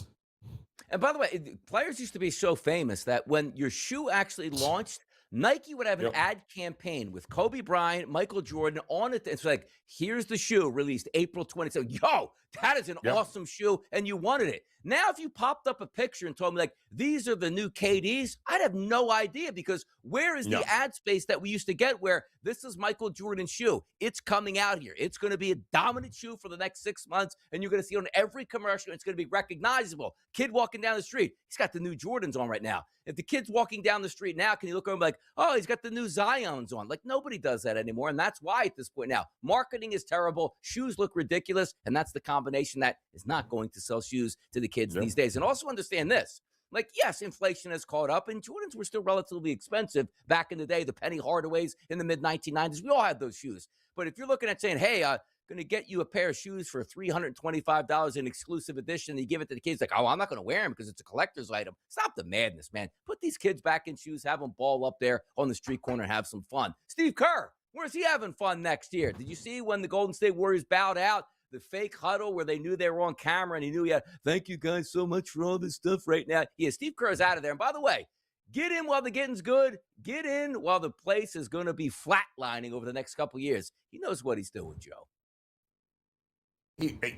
Speaker 6: And by the way, players used to be so famous that when your shoe actually launched, Nike would have an ad campaign with Kobe Bryant, Michael Jordan on it. It's like, here's the shoe released April 27th. Yo, that is an awesome shoe, and you wanted it. Now, if you popped up a picture and told me, like, these are the new KDs, I'd have no idea, because where is the ad space that we used to get where this is Michael Jordan's shoe? It's coming out here. It's going to be a dominant shoe for the next 6 months, and you're going to see it on every commercial. It's going to be recognizable. Kid walking down the street, he's got the new Jordans on right now. If the kid's walking down the street now, can you look over and be like, oh, he's got the new Zions on? Like, nobody does that anymore, and that's why at this point now, marketing is terrible, shoes look ridiculous, and that's the combination that is not going to sell shoes to the kids these days. And also understand this. Like, yes, inflation has caught up, and Jordans were still relatively expensive back in the day, the Penny Hardaways in the mid-1990s. We all had those shoes. But if you're looking at saying, hey, going to get you a pair of shoes for $325 in exclusive edition, and you give it to the kids, like, oh, I'm not going to wear them because it's a collector's item. Stop the madness, man. Put these kids back in shoes, have them ball up there on the street corner, have some fun. Steve Kerr, where's he having fun next year? Did you see when the Golden State Warriors bowed out? The fake huddle where they knew they were on camera, and he knew he had, thank you guys so much for all this stuff right now. Yeah, Steve Kerr's out of there. And by the way, get in while the getting's good. Get in while the place is going to be flatlining over the next couple of years. He knows what he's doing, Joe.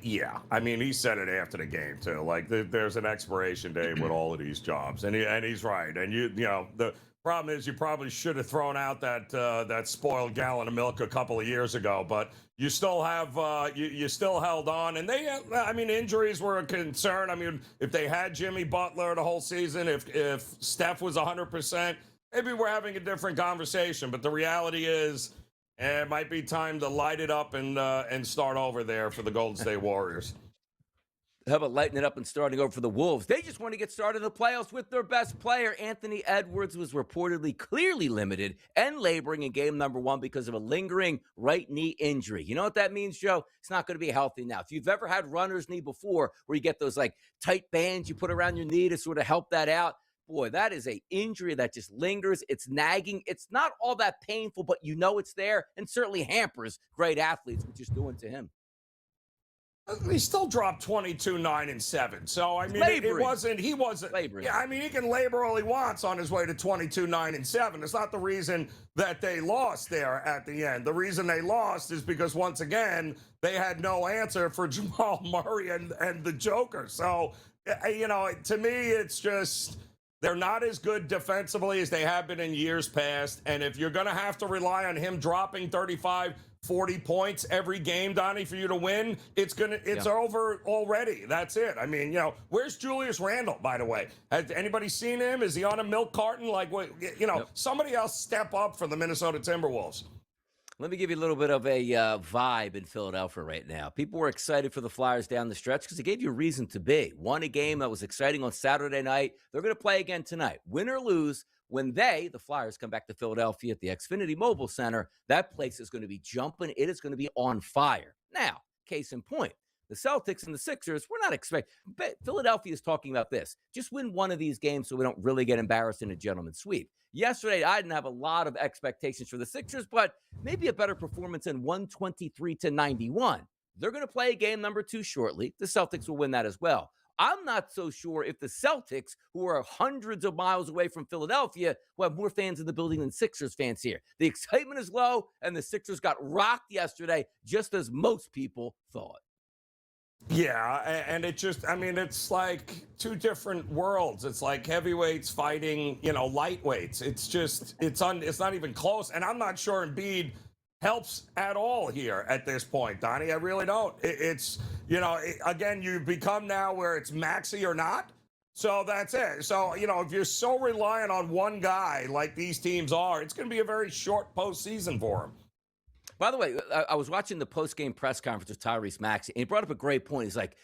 Speaker 5: Yeah, I mean, he said it after the game too. Like, there's an expiration date with all of these jobs, and he's right. And you know, the problem is you probably should have thrown out that spoiled gallon of milk a couple of years ago, but you still have you still held on. And I mean, injuries were a concern. I mean, if they had Jimmy Butler the whole season, if Steph was 100%, maybe we're having a different conversation. But the reality is, it might be time to light it up and start over there for the Golden State Warriors.
Speaker 6: How about lighting it up and starting over for the Wolves? They just want to get started in the playoffs with their best player. Anthony Edwards was reportedly clearly limited and laboring in game number 1 because of a lingering right knee injury. You know what that means, Joe? It's not going to be healthy now. If you've ever had runner's knee before, where you get those like tight bands you put around your knee to sort of help that out, boy, that is an injury that just lingers. It's nagging. It's not all that painful, but you know it's there, and certainly hampers great athletes, which is doing to him.
Speaker 5: He still dropped 22-9-7. So I mean, it wasn't. He wasn't.
Speaker 6: Laboring.
Speaker 5: Yeah, I mean, he can labor all he wants on his way to 22-9-7. It's not the reason that they lost there at the end. The reason they lost is because once again they had no answer for Jamal Murray and the Joker. So you know, to me, it's just they're not as good defensively as they have been in years past. And if you're going to have to rely on him dropping 35, 40 points every game, Donnie, for you to win, it's over already. That's it. I mean, you know, where's Julius Randle, by the way? Has anybody seen him? Is he on a milk carton? Like, what? You know, somebody else step up for the Minnesota Timberwolves.
Speaker 6: Let me give you a little bit of a vibe in Philadelphia right now. People were excited for the Flyers down the stretch because it gave you a reason to be. Won a game that was exciting on Saturday night. They're going to play again tonight. Win or lose, when the Flyers, come back to Philadelphia at the Xfinity Mobile Center, that place is going to be jumping. It is going to be on fire. Now, case in point, the Celtics and the Sixers, we're not expecting. Philadelphia is talking about this. Just win one of these games so we don't really get embarrassed in a gentleman's sweep. Yesterday, I didn't have a lot of expectations for the Sixers, but maybe a better performance than 123-91. They're going to play game number 2 shortly. The Celtics will win that as well. I'm not so sure if the Celtics, who are hundreds of miles away from Philadelphia, will have more fans in the building than Sixers fans here. The excitement is low, and the Sixers got rocked yesterday, just as most people thought.
Speaker 5: Yeah, and it just, I mean, it's like two different worlds. It's like heavyweights fighting, you know, lightweights. It's just, it's not even close. And I'm not sure Embiid helps at all here at this point, Donnie. I really don't. It's, you know, again, you've become now where it's Maxey or not. So that's it. So, you know, if you're so reliant on one guy like these teams are, it's going to be a very short postseason for him.
Speaker 6: By the way, I was watching the post-game press conference with Tyrese Maxey, and he brought up a great point. He's like,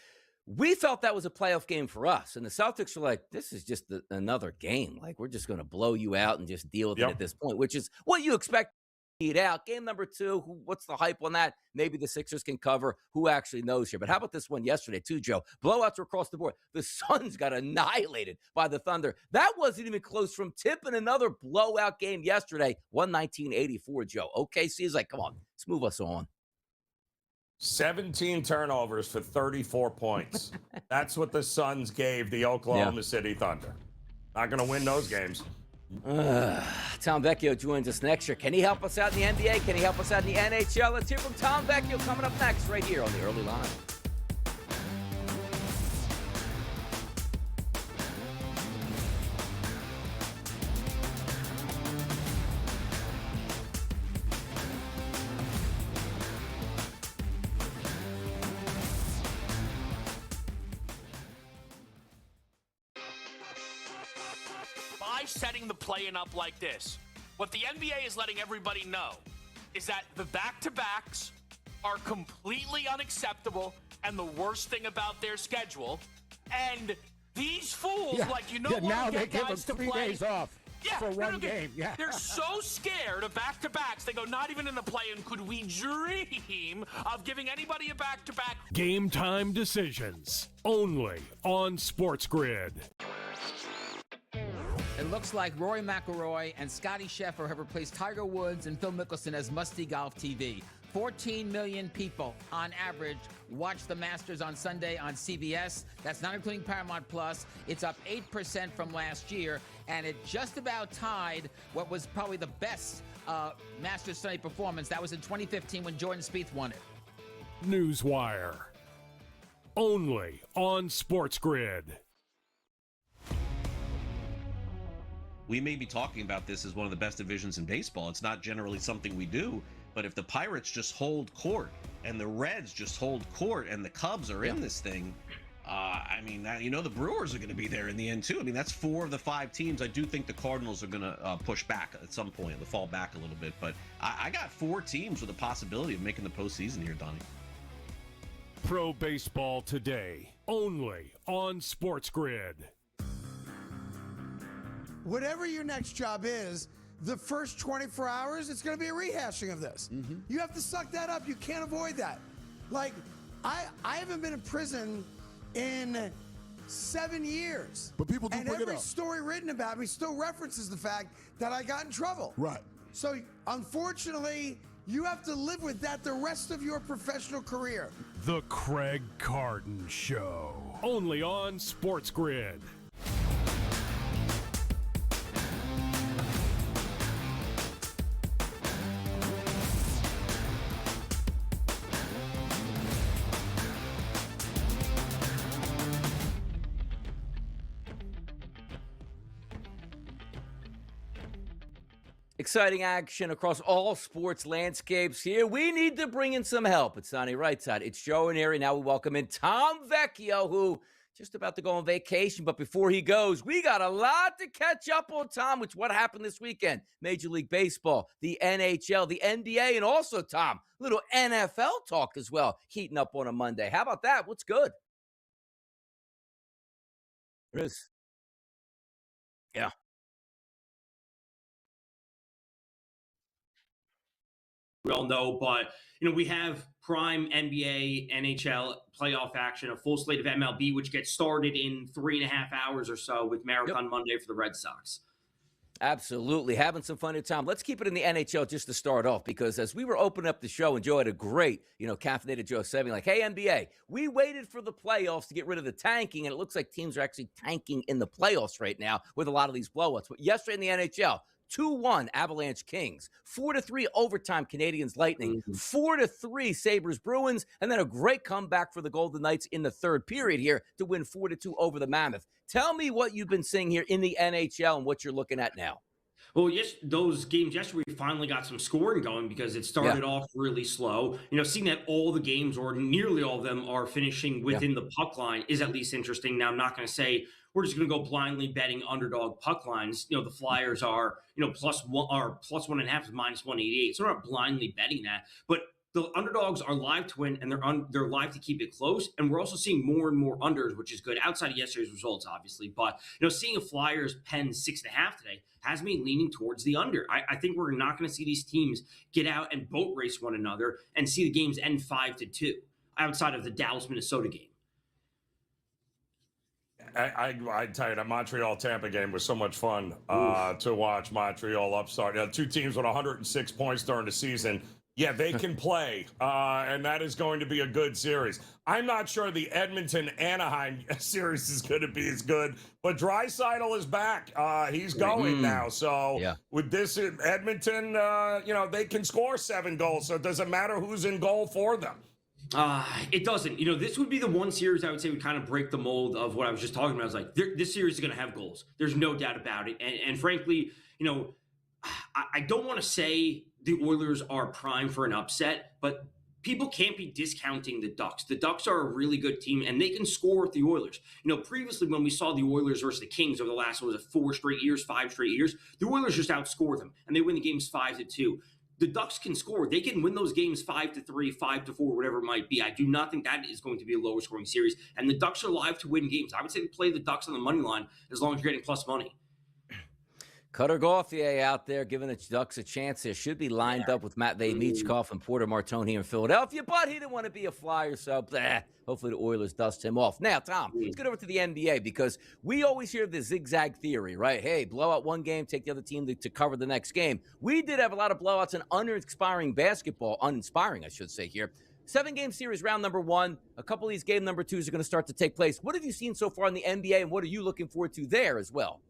Speaker 6: we felt that was a playoff game for us. And the Celtics were like, this is just another game. Like, we're just going to blow you out and just deal with it at this point, which is what you expect. Out game number 2. What's the hype on that? Maybe the Sixers can cover. Who actually knows here? But how about this one yesterday too, Joe? Blowouts are across the board. The Suns got annihilated by the Thunder. That wasn't even close from tipping another blowout game yesterday. 119-84, Joe. OKC is like, come on, let's move us on.
Speaker 5: 17 turnovers for 34 points. That's what the Suns gave the Oklahoma City Thunder. Not going to win those games.
Speaker 6: Tom Vecchio joins us next year. Can he help us out in the NBA? Can he help us out in the NHL? Let's hear from Tom Vecchio coming up next right here on the Early Line.
Speaker 3: Setting the play-in up like this. What the NBA is letting everybody know is that the back-to-backs are completely unacceptable and the worst thing about their schedule. And these fools,
Speaker 7: now they give them 3 days off for one game. Yeah.
Speaker 3: They're so scared of back-to-backs. They go, not even in the play-in could we dream of giving anybody a back-to-back.
Speaker 2: Game time decisions only on SportsGrid.
Speaker 8: It looks like Rory McIlroy and Scottie Scheffler have replaced Tiger Woods and Phil Mickelson as must-see golf TV. 14 million people on average watch the Masters on Sunday on CBS. That's not including Paramount Plus. It's up 8% from last year, and it just about tied what was probably the best Masters Sunday performance. That was in 2015 when Jordan Spieth won it.
Speaker 2: Newswire. Only on SportsGrid.
Speaker 9: We may be talking about this as one of the best divisions in baseball. It's not generally something we do, but if the Pirates just hold court and the Reds just hold court and the Cubs are in this thing, I mean, the Brewers are going to be there in the end too. I mean, that's 4 of the 5 teams. I do think the Cardinals are going to push back at some point, they'll fall back a little bit, but I got 4 teams with a possibility of making the postseason here, Donnie.
Speaker 2: Pro Baseball Today, only on SportsGrid.
Speaker 1: Whatever your next job is, the first 24 hours, it's going to be a rehashing of this. Mm-hmm. You have to suck that up. You can't avoid that. Like, I haven't been in prison in 7 years.
Speaker 16: But people do bring it up.
Speaker 1: And every story written about me still references the fact that I got in trouble.
Speaker 16: Right.
Speaker 1: So, unfortunately, you have to live with that the rest of your professional career.
Speaker 2: The Craig Carton Show. Only on SportsGrid.
Speaker 6: Exciting action across all sports landscapes here. We need to bring in some help. It's Donnie right side. It's Joe and Ari. Now we welcome in Tom Vecchio, who just about to go on vacation. But before he goes, we got a lot to catch up on, Tom, which what happened this weekend. Major League Baseball, the NHL, the NBA, and also, Tom, a little NFL talk as well, heating up on a Monday. How about that? What's good? Chris. Yeah.
Speaker 16: We all know, but we have prime NBA, NHL playoff action, a full slate of MLB, which gets started in 3.5 hours or so with Marathon Monday for the Red Sox.
Speaker 6: Absolutely. Having some fun here, Tom. Let's keep it in the NHL just to start off, because as we were opening up the show, and Joe had a great, caffeinated Joe saying, like, hey, NBA, we waited for the playoffs to get rid of the tanking, and it looks like teams are actually tanking in the playoffs right now with a lot of these blowouts. But yesterday in the NHL, 2-1 Avalanche Kings, 4-3 overtime Canadiens Lightning, 4-3 Sabres Bruins, and then a great comeback for the Golden Knights in the third period here to win 4-2 over the Mammoth. Tell me what you've been seeing here in the NHL and what you're looking at now.
Speaker 16: Well, yes, those games yesterday, we finally got some scoring going because it started off really slow. Seeing that all the games, or nearly all of them, are finishing within the puck line is at least interesting. Now, I'm not going to say we're just going to go blindly betting underdog puck lines. The Flyers are, +1 or +1.5 is -188. So we're not blindly betting that. But the underdogs are live to win, and they're live to keep it close. And we're also seeing more and more unders, which is good outside of yesterday's results, obviously. But seeing a Flyers pen 6.5 today has me leaning towards the under. I think we're not going to see these teams get out and boat race one another and see the games end 5-2 outside of the Dallas-Minnesota game.
Speaker 5: I tell you, the Montreal-Tampa game was so much fun to watch. Montreal upstart. Two teams with 106 points during the season. Yeah, they can play, and that is going to be a good series. I'm not sure the Edmonton-Anaheim series is going to be as good, but Draisaitl is back. He's going now. So with this Edmonton, they can score 7 goals, so it doesn't matter who's in goal for them.
Speaker 16: It doesn't. This would be the one series I would say would kind of break the mold of what I was just talking about. I was like, this series is going to have goals. There's no doubt about it. And frankly, I don't want to say the Oilers are prime for an upset, but people can't be discounting the Ducks. The Ducks are a really good team, and they can score with the Oilers. Previously when we saw the Oilers versus the Kings over the last, 5 straight years, the Oilers just outscore them, and they win the games 5-2. The Ducks can score. They can win those games 5-3, 5-4, whatever it might be. I do not think that is going to be a lower scoring series. And the Ducks are live to win games. I would say play the Ducks on the money line as long as you're getting plus money.
Speaker 6: Cutter Gauthier out there giving the Ducks a chance. There should be lined up with Matvei Michkov and Porter Martone here in Philadelphia, but he didn't want to be a Flyer, so hopefully the Oilers dust him off. Now, Tom, let's get over to the NBA, because we always hear the zigzag theory, right? Hey, blow out one game, take the other team to cover the next game. We did have a lot of blowouts in uninspiring basketball, uninspiring, I should say here. 7-game series, round number 1. A couple of these game number 2s are going to start to take place. What have you seen so far in the NBA, and what are you looking forward to there as well?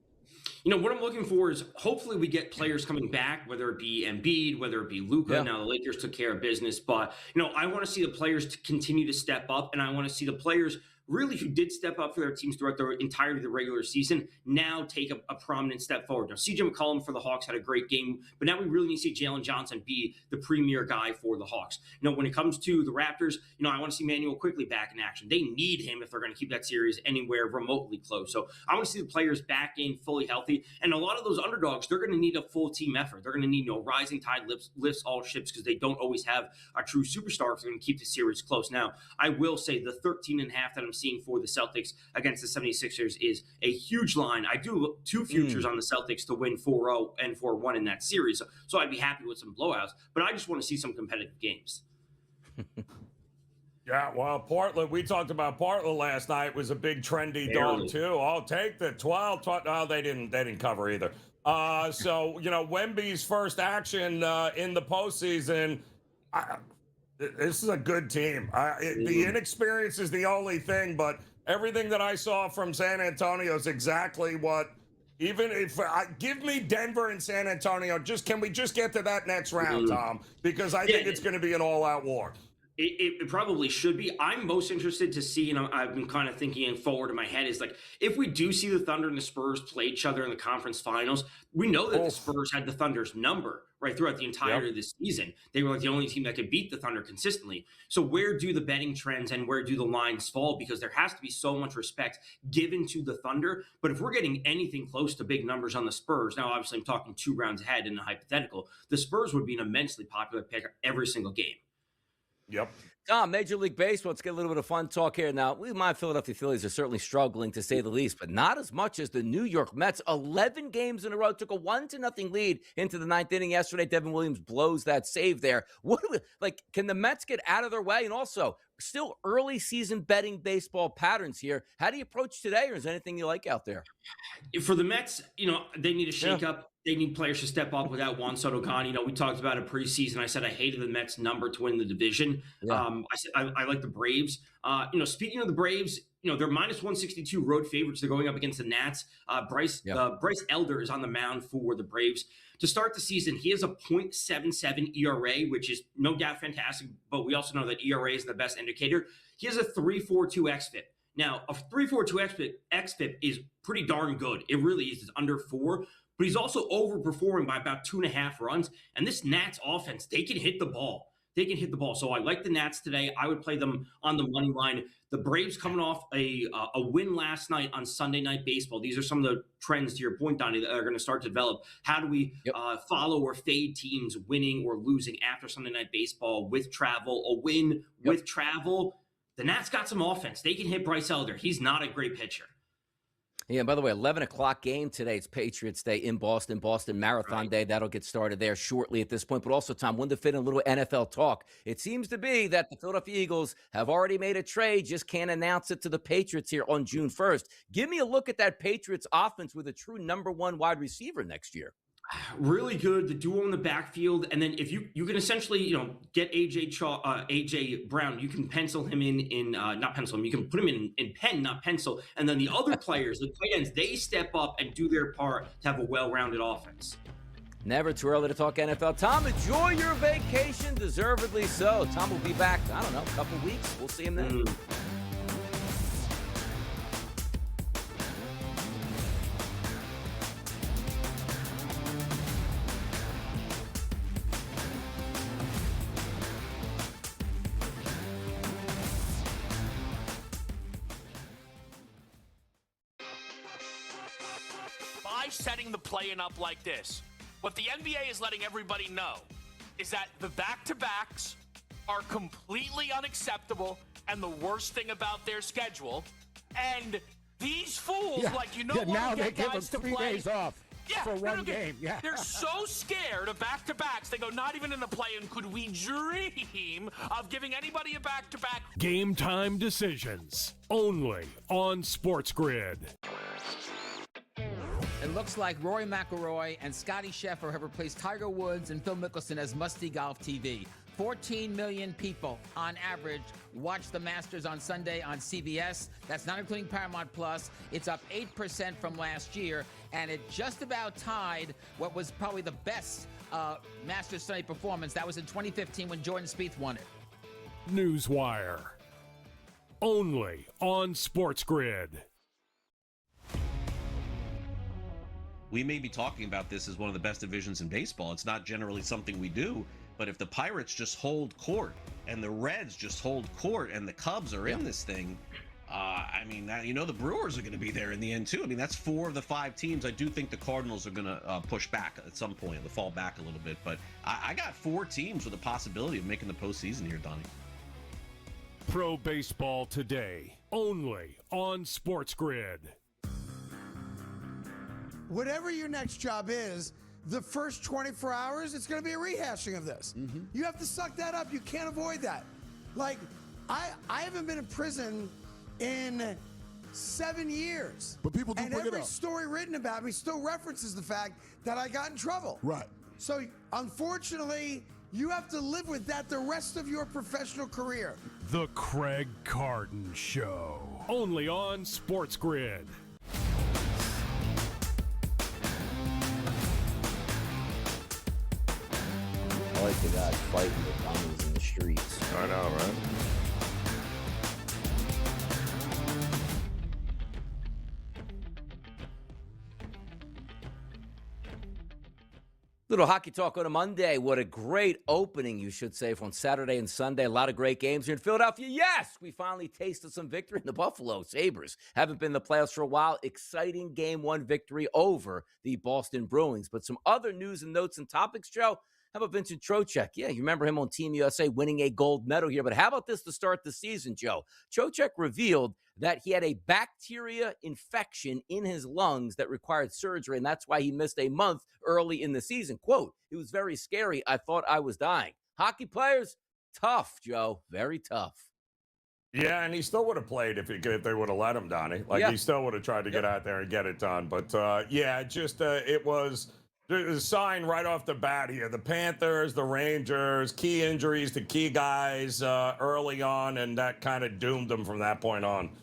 Speaker 16: What I'm looking for is hopefully we get players coming back, whether it be Embiid, whether it be Luka. Yeah. Now the Lakers took care of business, but I want to see the players to continue to step up, and I want to see the players really who did step up for their teams throughout the entirety of the regular season now take a prominent step forward. Now, CJ McCollum for the Hawks had a great game, but now we really need to see Jalen Johnson be the premier guy for the Hawks. When it comes to the Raptors, I want to see Manuel quickly back in action. They need him if they're going to keep that series anywhere remotely close. So I want to see the players back in fully healthy, and a lot of those underdogs, they're going to need a full team effort. They're going to need rising tide lifts all ships, because they don't always have a true superstar if they're going to keep the series close. Now, I will say the 13.5 that I'm seeing for the Celtics against the 76ers is a huge line. I do look 2 futures on the Celtics to win 4-0 and 4-1 in that series. So I'd be happy with some blowouts, but I just want to see some competitive games.
Speaker 5: Yeah, well, Portland, we talked about Portland last night, was a big trendy dog too. I'll take the 12. Oh, they didn't cover either. So, Wemby's first action in the postseason, This is a good team. The inexperience is the only thing, but everything that I saw from San Antonio is exactly what. Even if give me Denver and San Antonio, can we just get to that next round, Tom? Because I think it's going to be an all-out war.
Speaker 16: It probably should be. I'm most interested to see, and I've been kind of thinking forward in my head, is like if we do see the Thunder and the Spurs play each other in the conference finals, we know that the Spurs had the Thunder's number right throughout the entirety of the season. They were like the only team that could beat the Thunder consistently. So where do the betting trends and where do the lines fall? Because there has to be so much respect given to the Thunder. But if we're getting anything close to big numbers on the Spurs, now obviously I'm talking 2 rounds ahead in a hypothetical, the Spurs would be an immensely popular pick every single game.
Speaker 5: Yep.
Speaker 6: Tom, Major League Baseball, let's get a little bit of fun talk here. Now, my Philadelphia Phillies are certainly struggling, to say the least, but not as much as the New York Mets. 11 games in a row, took a 1-0 lead into the 9th inning yesterday. Devin Williams blows that save there. Can the Mets get out of their way? And also, still early season betting baseball patterns here. How do you approach today, or is there anything you like out there?
Speaker 16: For the Mets, they need a shakeup. They need players to step up without Juan Soto gone. We talked about it preseason. I said I hated the Mets number to win the division. I said I like the Braves. Speaking of the Braves, they're minus 162 road favorites. They're going up against the Nats. Bryce Elder is on the mound for the Braves. To start the season, he has a .77 ERA, which is no doubt fantastic, but we also know that ERA is the best indicator. He has a 3.42 xFIP. Now, a 3.42 xFIP is pretty darn good. It really is. It's under 4. But he's also overperforming by about 2.5 runs. And this Nats offense, they can hit the ball. So I like the Nats today. I would play them on the money line. The Braves coming off a win last night on Sunday Night Baseball. These are some of the trends, to your point, Donnie, that are going to start to develop. How do we follow or fade teams winning or losing after Sunday Night Baseball with travel, a win with travel? The Nats got some offense. They can hit Bryce Elder. He's not a great pitcher.
Speaker 6: Yeah, by the way, 11 o'clock game today. It's Patriots Day in Boston Marathon Day. That'll get started there shortly at this point. But also, Tom, wanted to fit in a little NFL talk. It seems to be that the Philadelphia Eagles have already made a trade, just can't announce it to the Patriots here on June 1st. Give me a look at that Patriots offense with a true number 1 wide receiver next year.
Speaker 16: Really good, the duo in the backfield, and then if you can essentially get AJ Brown, you can pencil him in not pencil him, you can put him in pen, not pencil, and then the other players, the tight ends, they step up and do their part to have a well-rounded offense.
Speaker 6: Never too early to talk NFL. Tom, enjoy your vacation, deservedly so. Tom will be back, I don't know, a couple weeks. We'll see him then.
Speaker 3: Setting the play-in up like this, what the NBA is letting everybody know is that the back-to-backs are completely unacceptable and the worst thing about their schedule. And these fools,
Speaker 7: now they give them 3 days off for one game.
Speaker 3: They're so scared of back-to-backs. They go, not even in the play-in could we dream of giving anybody a back-to-back.
Speaker 2: Game time decisions only on SportsGrid.
Speaker 8: It looks like Rory McIlroy and Scotty Scheffler have replaced Tiger Woods and Phil Mickelson as must-see golf TV. 14 million people on average watch the Masters on Sunday on CBS. That's not including Paramount Plus. It's up 8% from last year, and it just about tied what was probably the best Masters Sunday performance. That was in 2015 when Jordan Spieth won it.
Speaker 2: Newswire. Only on SportsGrid.
Speaker 9: We may be talking about this as one of the best divisions in baseball. It's not generally something we do, but if the Pirates just hold court and the Reds just hold court and the Cubs are in this thing, the Brewers are going to be there in the end too. I mean, that's 4 of the 5 teams. I do think the Cardinals are going to push back at some point, they'll fall back a little bit, but I got 4 teams with a possibility of making the postseason here, Donnie.
Speaker 2: Pro Baseball Today, only on SportsGrid.
Speaker 1: Whatever your next job is, the first 24 hours, it's going to be a rehashing of this. You have to suck that up. You can't avoid that. Like, I haven't been in prison in 7 years.
Speaker 17: But people do bring it up.
Speaker 1: And every story written about me still references the fact that I got in trouble.
Speaker 17: Right.
Speaker 1: So, unfortunately, You have to live with that the rest of your professional career.
Speaker 2: The Craig Carton Show. Only on SportsGrid.
Speaker 17: I like the guys fighting the dummies in the streets.
Speaker 5: I know, right?
Speaker 6: Little hockey talk on a Monday. What a great opening, you should say, from Saturday and Sunday. A lot of great games here in Philadelphia. Yes, we finally tasted some victory in the Buffalo Sabres. Haven't been in the playoffs for a while. Exciting Game 1 victory over the Boston Bruins. But some other news and notes and topics, Joe. How about Vincent Trocheck? Yeah, you remember him on Team USA winning a gold medal here. But how about this to start the season, Joe? Trocheck revealed that he had a bacteria infection in his lungs that required surgery, and that's why he missed a month early in the season. Quote, "It was very scary. I thought I was dying." Hockey players, tough, Joe. Very tough.
Speaker 5: Yeah, and he still would have played if they would have let him, Donnie. Like, he still would have tried to get out there and get it done. But, it was a sign right off the bat here. The Panthers, the Rangers, key injuries to key guys early on, and that kind of doomed them from that point on.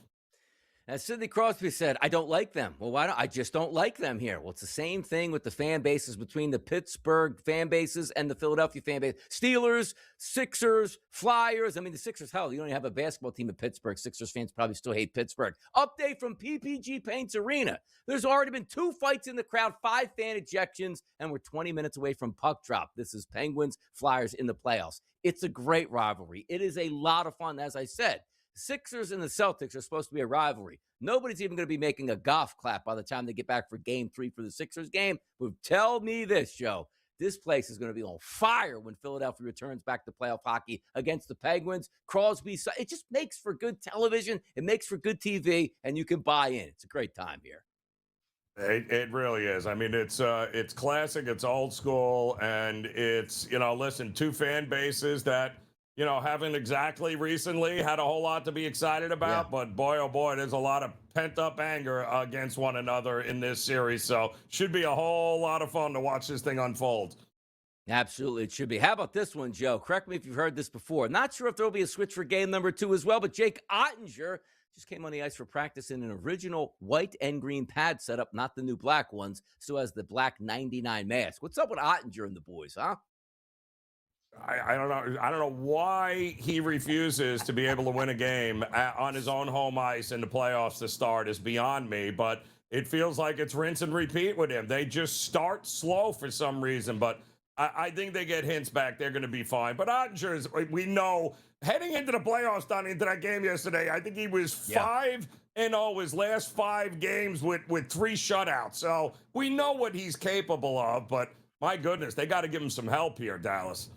Speaker 6: As Sidney Crosby said, I don't like them. Well, I just don't like them here. Well, it's the same thing with the fan bases between the Pittsburgh fan bases and the Philadelphia fan base. Steelers, Sixers, Flyers. I mean, the Sixers, hell, you don't even have a basketball team in Pittsburgh. Sixers fans probably still hate Pittsburgh. Update from PPG Paints Arena. There's already been 2 fights in the crowd, 5 fan ejections, and we're 20 minutes away from puck drop. This is Penguins, Flyers in the playoffs. It's a great rivalry. It is a lot of fun, as I said. Sixers and the Celtics are supposed to be a rivalry. Nobody's even going to be making a golf clap by the time they get back for Game 3 for the Sixers game. But tell me this, Joe. This place is going to be on fire when Philadelphia returns back to playoff hockey against the Penguins. Crosby, it just makes for good television. It makes for good TV, and you can buy in. It's a great time here.
Speaker 5: It really is. I mean, it's classic, it's old school, and it's, listen, 2 fan bases that, haven't exactly recently had a whole lot to be excited about, but boy, oh boy, there's a lot of pent-up anger against one another in this series, so should be a whole lot of fun to watch this thing unfold.
Speaker 6: Absolutely, it should be. How about this one, Joe? Correct me if you've heard this before. Not sure if there'll be a switch for game number 2 as well, but Jake Ottinger just came on the ice for practice in an original white and green pad setup, not the new black ones, so has the black 99 mask. What's up with Ottinger and the boys, huh?
Speaker 5: I don't know. I don't know why he refuses to be able to win a game on his own home ice in the playoffs to start is beyond me, but it feels like it's rinse and repeat with him. They just start slow for some reason, but I think they get hints back. They're going to be fine. But Ottinger, we know, heading into the playoffs, Donnie, into that game yesterday, I think he was 5-0 his last 5 games with 3 shutouts. So we know what he's capable of, but my goodness, they got to give him some help here, Dallas.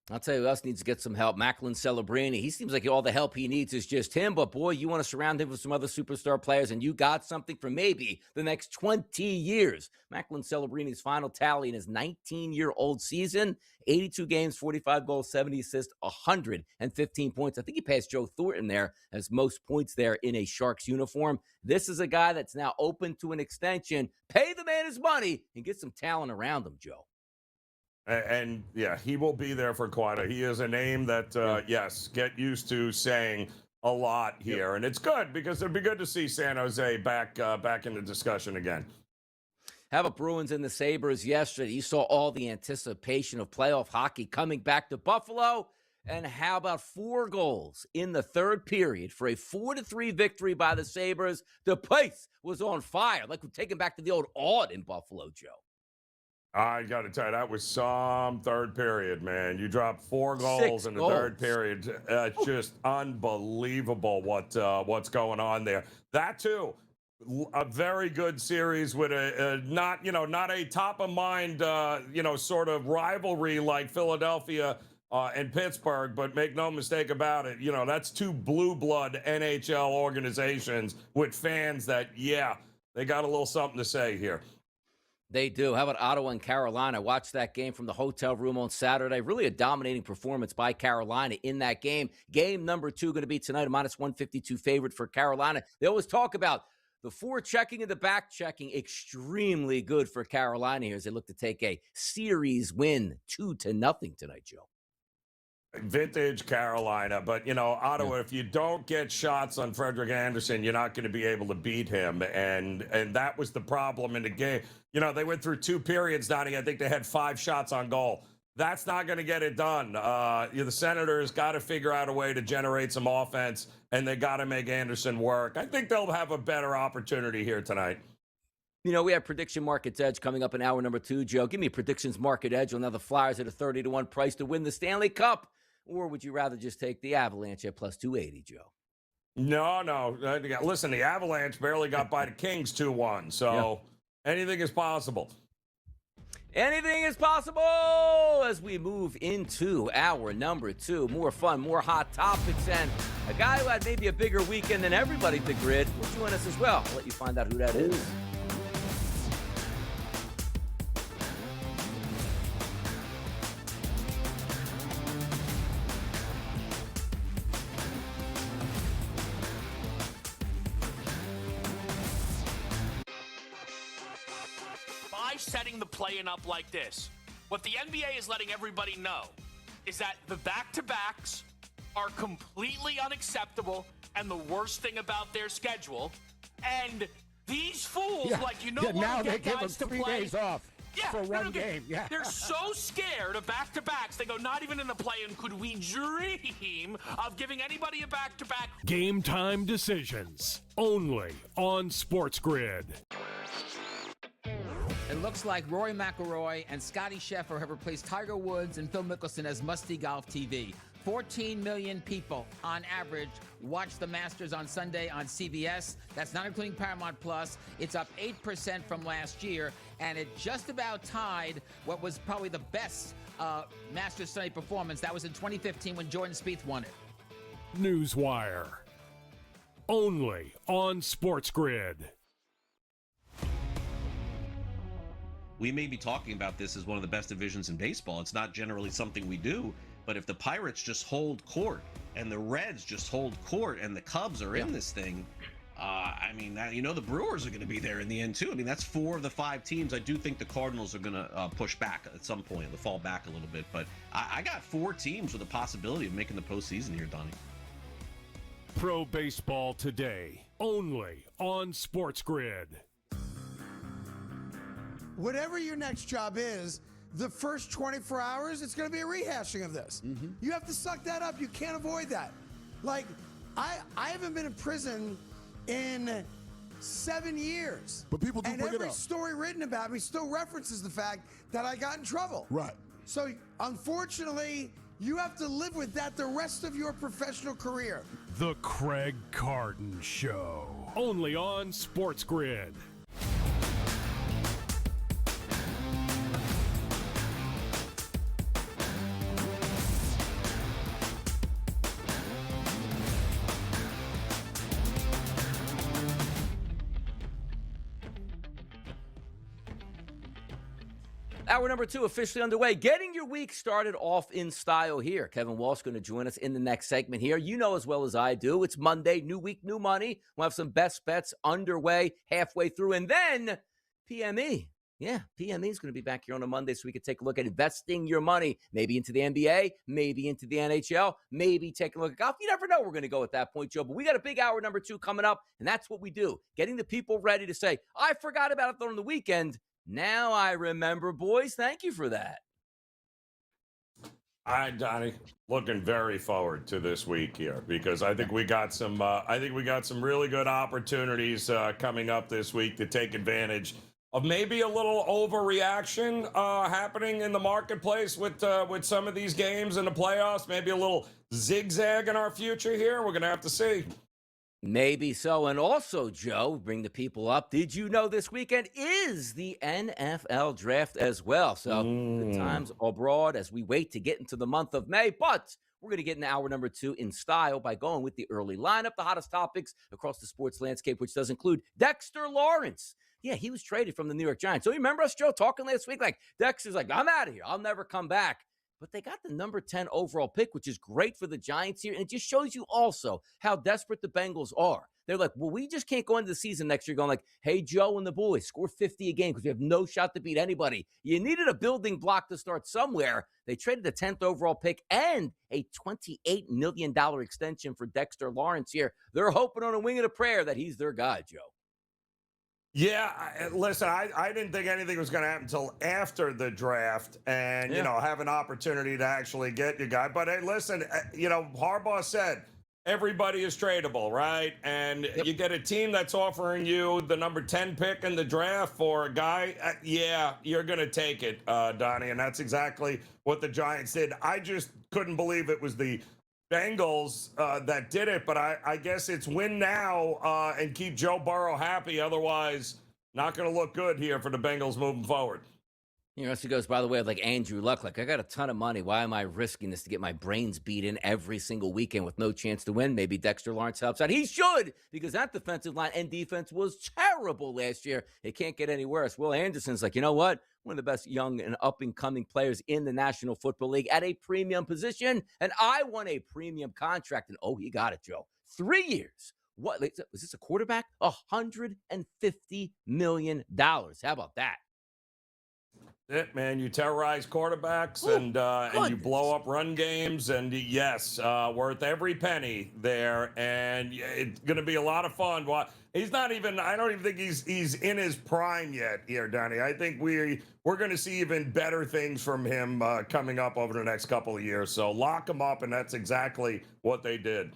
Speaker 6: I'll tell you who else needs to get some help. Macklin Celebrini. He seems like all the help he needs is just him. But, boy, you want to surround him with some other superstar players, and you got something for maybe the next 20 years. Macklin Celebrini's final tally in his 19-year-old season, 82 games, 45 goals, 70 assists, 115 points. I think he passed Joe Thornton there as most points there in a Sharks uniform. This is a guy that's now open to an extension. Pay the man his money and get some talent around him, Joe.
Speaker 5: And yeah, he will be there for quite a. He is a name that, yes, get used to saying a lot here. And it's good because it'd be good to see San Jose back in the discussion again.
Speaker 6: How about Bruins and the Sabres yesterday? You saw all the anticipation of playoff hockey coming back to Buffalo. And how about 4 goals in the third period for a 4-3 victory by the Sabres? The place was on fire. Like we're taking back to the old Aud in Buffalo, Joe.
Speaker 5: I got to tell you, that was some third period, man. You dropped 4 goals in the third period. It's just unbelievable what's going on there. That too, a very good series with a not a top of mind sort of rivalry like Philadelphia and Pittsburgh, but make no mistake about it, that's 2 blue blood NHL organizations with fans that they got a little something to say here.
Speaker 6: They do. How about Ottawa and Carolina? Watched that game from the hotel room on Saturday. Really a dominating performance by Carolina in that game. Game number 2 going to be tonight, a -152 favorite for Carolina. They always talk about The forechecking and the back checking, extremely good for Carolina here as they look to take a series win 2-0 tonight, Joe.
Speaker 5: Vintage Carolina, but Ottawa, if you don't get shots on Frederick Anderson, you're not going to be able to beat him, and that was the problem in the game. They went through 2 periods, Donnie. I think they had 5 shots on goal. That's not going to get it done. The Senators got to figure out a way to generate some offense, and they got to make Anderson work. I think they'll have a better opportunity here tonight.
Speaker 6: We have Prediction Markets Edge coming up in hour number 2, Joe. Give me a Predictions Market Edge on now the Flyers at a 30-1 price to win the Stanley Cup. Or would you rather just take the Avalanche at plus 280, Joe?
Speaker 5: No. Listen, the Avalanche barely got by the Kings 2-1, so anything is possible.
Speaker 6: Anything is possible as we move into hour number 2. More fun, more hot topics, and a guy who had maybe a bigger weekend than everybody at the grid will join us as well. I'll let you find out who that is.
Speaker 3: Setting the play-in up like this. What the NBA is letting everybody know is that the back-to-backs are completely unacceptable and the worst thing about their schedule. And these fools,
Speaker 7: now they give them 3 days off for one game. Yeah.
Speaker 3: They're so scared of back-to-backs. They go, not even in the play-in could we dream of giving anybody a back-to-back.
Speaker 2: Game time decisions only on SportsGrid.
Speaker 8: It looks like Rory McIlroy and Scottie Scheffler have replaced Tiger Woods and Phil Mickelson as must-see golf TV. 14 million people on average watch the Masters on Sunday on CBS. That's not including Paramount Plus. It's up 8% from last year, and it just about tied what was probably the best Masters Sunday performance. That was in 2015 when Jordan Spieth won it.
Speaker 2: Newswire. Only on SportsGrid.
Speaker 9: We may be talking about this as one of the best divisions in baseball. It's not generally something we do, but if the Pirates just hold court and the Reds just hold court and the Cubs are in this thing, the Brewers are going to be there in the end too. That's 4 of the 5 teams. I do think the Cardinals are going to push back at some point. They'll fall back a little bit, but I got 4 teams with a possibility of making the postseason here, Donnie.
Speaker 2: Pro Baseball Today, only on SportsGrid.
Speaker 1: Whatever your next job is, the first 24 hours, it's going to be a rehashing of this. Mm-hmm. You have to suck that up. You can't avoid that. Like, I haven't been in prison in 7 years.
Speaker 18: But people do bring it up.
Speaker 1: And every story written about me still references the fact that I got in trouble.
Speaker 18: Right.
Speaker 1: So, unfortunately, you have to live with that the rest of your professional career.
Speaker 2: The Craig Carton Show, only on SportsGrid.
Speaker 6: Hour number 2 officially underway. Getting your week started off in style here. Kevin Walsh going to join us in the next segment here. You know as well as I do, it's Monday, new week, new money. We'll have some best bets underway halfway through. And then PME. Yeah, PME is going to be back here on a Monday so we can take a look at investing your money, maybe into the NBA, maybe into the NHL, maybe take a look at golf. You never know where we're going to go at that point, Joe. But we got a big hour number 2 coming up, and that's what we do. Getting the people ready to say, I forgot about it on the weekend. Now I remember, boys. Thank you for that.
Speaker 5: All right, Donnie. Looking very forward to this week here because I think we got some. Really good opportunities coming up this week to take advantage of maybe a little overreaction happening in the marketplace with some of these games in the playoffs. Maybe a little zigzag in our future here. We're gonna have to see.
Speaker 6: Maybe so. And also, Joe, bring the people up. Did you know this weekend is the NFL draft as well? So good times abroad as we wait to get into the month of May. But we're going to get into hour number 2 in style by going with the early lineup, the hottest topics across the sports landscape, which does include Dexter Lawrence. Yeah, he was traded from the New York Giants. So you remember us, Joe, talking last week? Like, Dexter's like, I'm out of here. I'll never come back. but they got the number 10 overall pick, which is great for the Giants here. And it just shows you also how desperate the Bengals are. They're like, well, we just can't go into the season next year going like, hey, Joe and the boys, score 50 a game because we have no shot to beat anybody. You needed a building block to start somewhere. They traded the 10th overall pick and a $28 million extension for Dexter Lawrence here. They're hoping on a wing and a prayer that he's their guy, Joe.
Speaker 5: Yeah, listen, I didn't think anything was going to happen until after the draft and, you know, have an opportunity to actually get your guy. But, hey, listen, you know, Harbaugh said everybody is tradable, right? And you get a team that's offering you the number 10 pick in the draft for a guy, yeah, you're going to take it, Donnie. And that's exactly what the Giants did. I just couldn't believe it was the Bengals that did it, but I guess it's win now and keep Joe Burrow happy. Otherwise, not going to look good here for the Bengals moving forward.
Speaker 6: You know, he goes, by the way, like Andrew Luck, like, I got a ton of money. Why am I risking this to get my brains beat in every single weekend with no chance to win? Maybe Dexter Lawrence helps out. He should, because that defensive line and defense was terrible last year. It can't get any worse. Will Anderson's like, you know what? One of the best young and up-and-coming players in the National Football League at a premium position, and I won a premium contract. And, oh, he got it, Joe. 3 years. What? Is this a quarterback? $150 million. How about that?
Speaker 5: It, man, you terrorize quarterbacks and you blow up run games, and yes, worth every penny there, and it's going to be a lot of fun. He's not even, I don't even think he's in his prime yet here, Donnie. I think we're going to see even better things from him coming up over the next couple of years. So lock him up, and that's exactly what they did.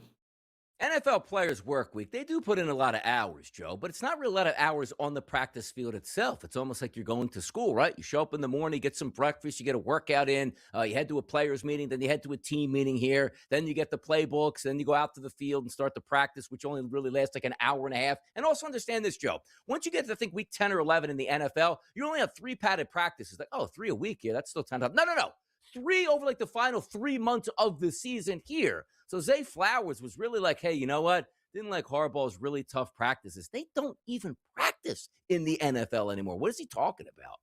Speaker 6: NFL players' work week, they do put in a lot of hours, Joe, but it's not really a lot of hours on the practice field itself. It's almost like you're going to school, right? You show up in the morning, you get some breakfast, you get a workout in, you head to a players' meeting, then you head to a team meeting here, then you get the playbooks, then you go out to the field and start the practice, which only really lasts like an hour and a half. And also understand this, Joe, once you get to, I think, week 10 or 11 in the NFL, you only have 3 padded practices. Like, oh, 3 a week, yeah, that's still 10. No. 3 over like the final 3 months of the season here. So Zay Flowers was really like, hey, you know what? Didn't like Harbaugh's really tough practices. They don't even practice in the NFL anymore. What is he talking about?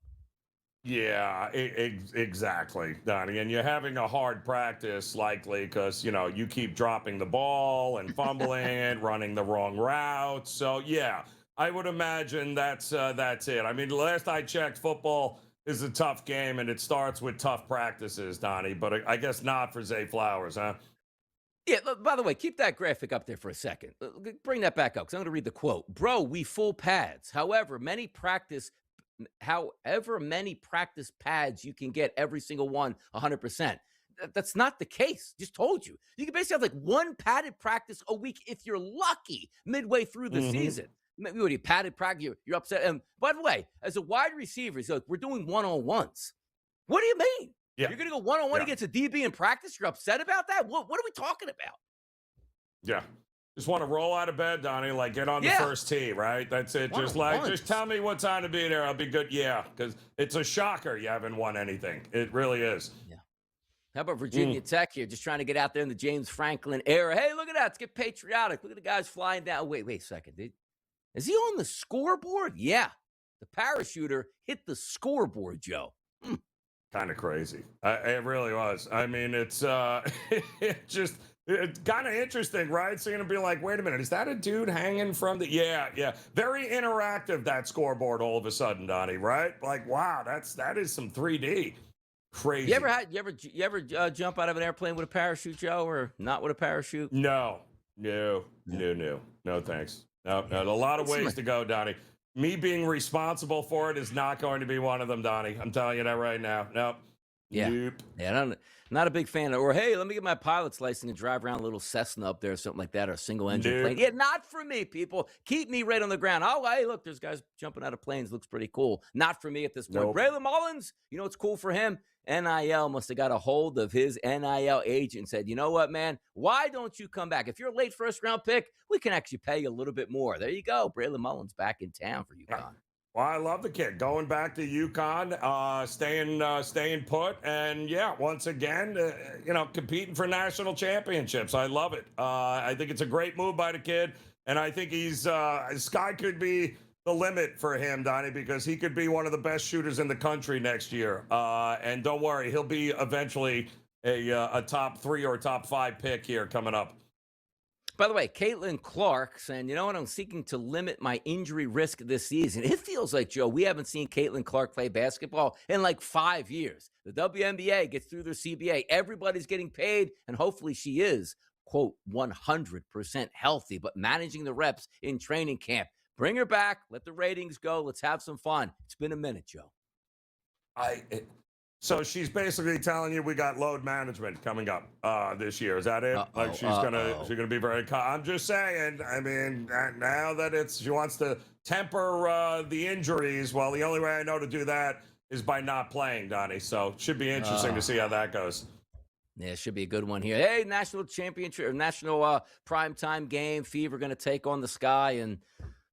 Speaker 5: Yeah, exactly, Donnie. And you're having a hard practice likely because, you know, you keep dropping the ball and fumbling it, running the wrong route. So, yeah, I would imagine that's it. I mean, last I checked, football is a tough game, and it starts with tough practices, Donnie. But I guess not for Zay Flowers, huh?
Speaker 6: Yeah, look, by the way, keep that graphic up there for a second. Bring that back up, because I'm going to read the quote. Bro, we full pads. However many practice pads you can get, every single one 100%. That's not the case. Just told you. You can basically have like 1 padded practice a week if you're lucky midway through the season. Maybe when you padded practice, you're upset. And by the way, as a wide receiver, he's like, we're doing one-on-ones. What do you mean? Yeah. You're going to go one-on-one against a DB in practice? You're upset about that? What are we talking about?
Speaker 5: Yeah. Just want to roll out of bed, Donnie, like get on the first tee, right? That's it. Just tell me what time to be there. I'll be good. Yeah, because it's a shocker you haven't won anything. It really is.
Speaker 6: Yeah. How about Virginia Tech here, just trying to get out there in the James Franklin era? Hey, look at that. Let's get patriotic. Look at the guys flying down. Wait a second. Is he on the scoreboard? Yeah. The parachuter hit the scoreboard, Joe.
Speaker 5: Kind of crazy. It really was. I mean, it's it's kind of interesting, right? So you're going to be like, wait a minute, is that a dude hanging from the... Yeah. Very interactive, that scoreboard all of a sudden, Donnie, right? Like, wow, that is some 3D. Crazy.
Speaker 6: You ever jump out of an airplane with a parachute, Joe, or not with a parachute?
Speaker 5: No, thanks. No, a lot of ways to go, Donnie. Me being responsible for it is not going to be one of them, Donnie. I'm telling you that right now. Nope.
Speaker 6: Yeah.
Speaker 5: Nope.
Speaker 6: Yeah, I'm not a big fan of, or hey, let me get my pilot's license and drive around a little Cessna up there or something like that, or a single engine plane. Yeah, not for me, people. Keep me right on the ground. Oh, hey, look, there's guys jumping out of planes. Looks pretty cool. Not for me at this point.
Speaker 5: Nope.
Speaker 6: Braylon Mullins, you know what's cool for him? NIL must have got a hold of his NIL agent and said, you know what, man, why don't you come back? If you're a late first-round pick, we can actually pay you a little bit more. There you go. Braylon Mullins back in town for UConn.
Speaker 5: Well, I love the kid. Going back to UConn, staying put, and once again, competing for national championships. I love it. I think it's a great move by the kid, and I think he's Sky could be the limit for him, Donnie, because he could be one of the best shooters in the country next year. And don't worry, he'll be eventually a top 3 or top 5 pick here coming up.
Speaker 6: By the way, Caitlin Clark saying, you know what, I'm seeking to limit my injury risk this season. It feels like, Joe, we haven't seen Caitlin Clark play basketball in like 5 years. The WNBA gets through their CBA. Everybody's getting paid, and hopefully she is, quote, 100% healthy, but managing the reps in training camp. Bring her back. Let the ratings go. Let's have some fun. It's been a minute, Joe.
Speaker 5: So she's basically telling you we got load management coming up this year. Is that it? Like she's gonna be very. I'm just saying. I mean, now that she wants to temper the injuries. Well, the only way I know to do that is by not playing, Donnie. So it should be interesting to see how that goes.
Speaker 6: Yeah, it should be a good one here. Hey, national championship or national primetime game. Fever going to take on the Sky, and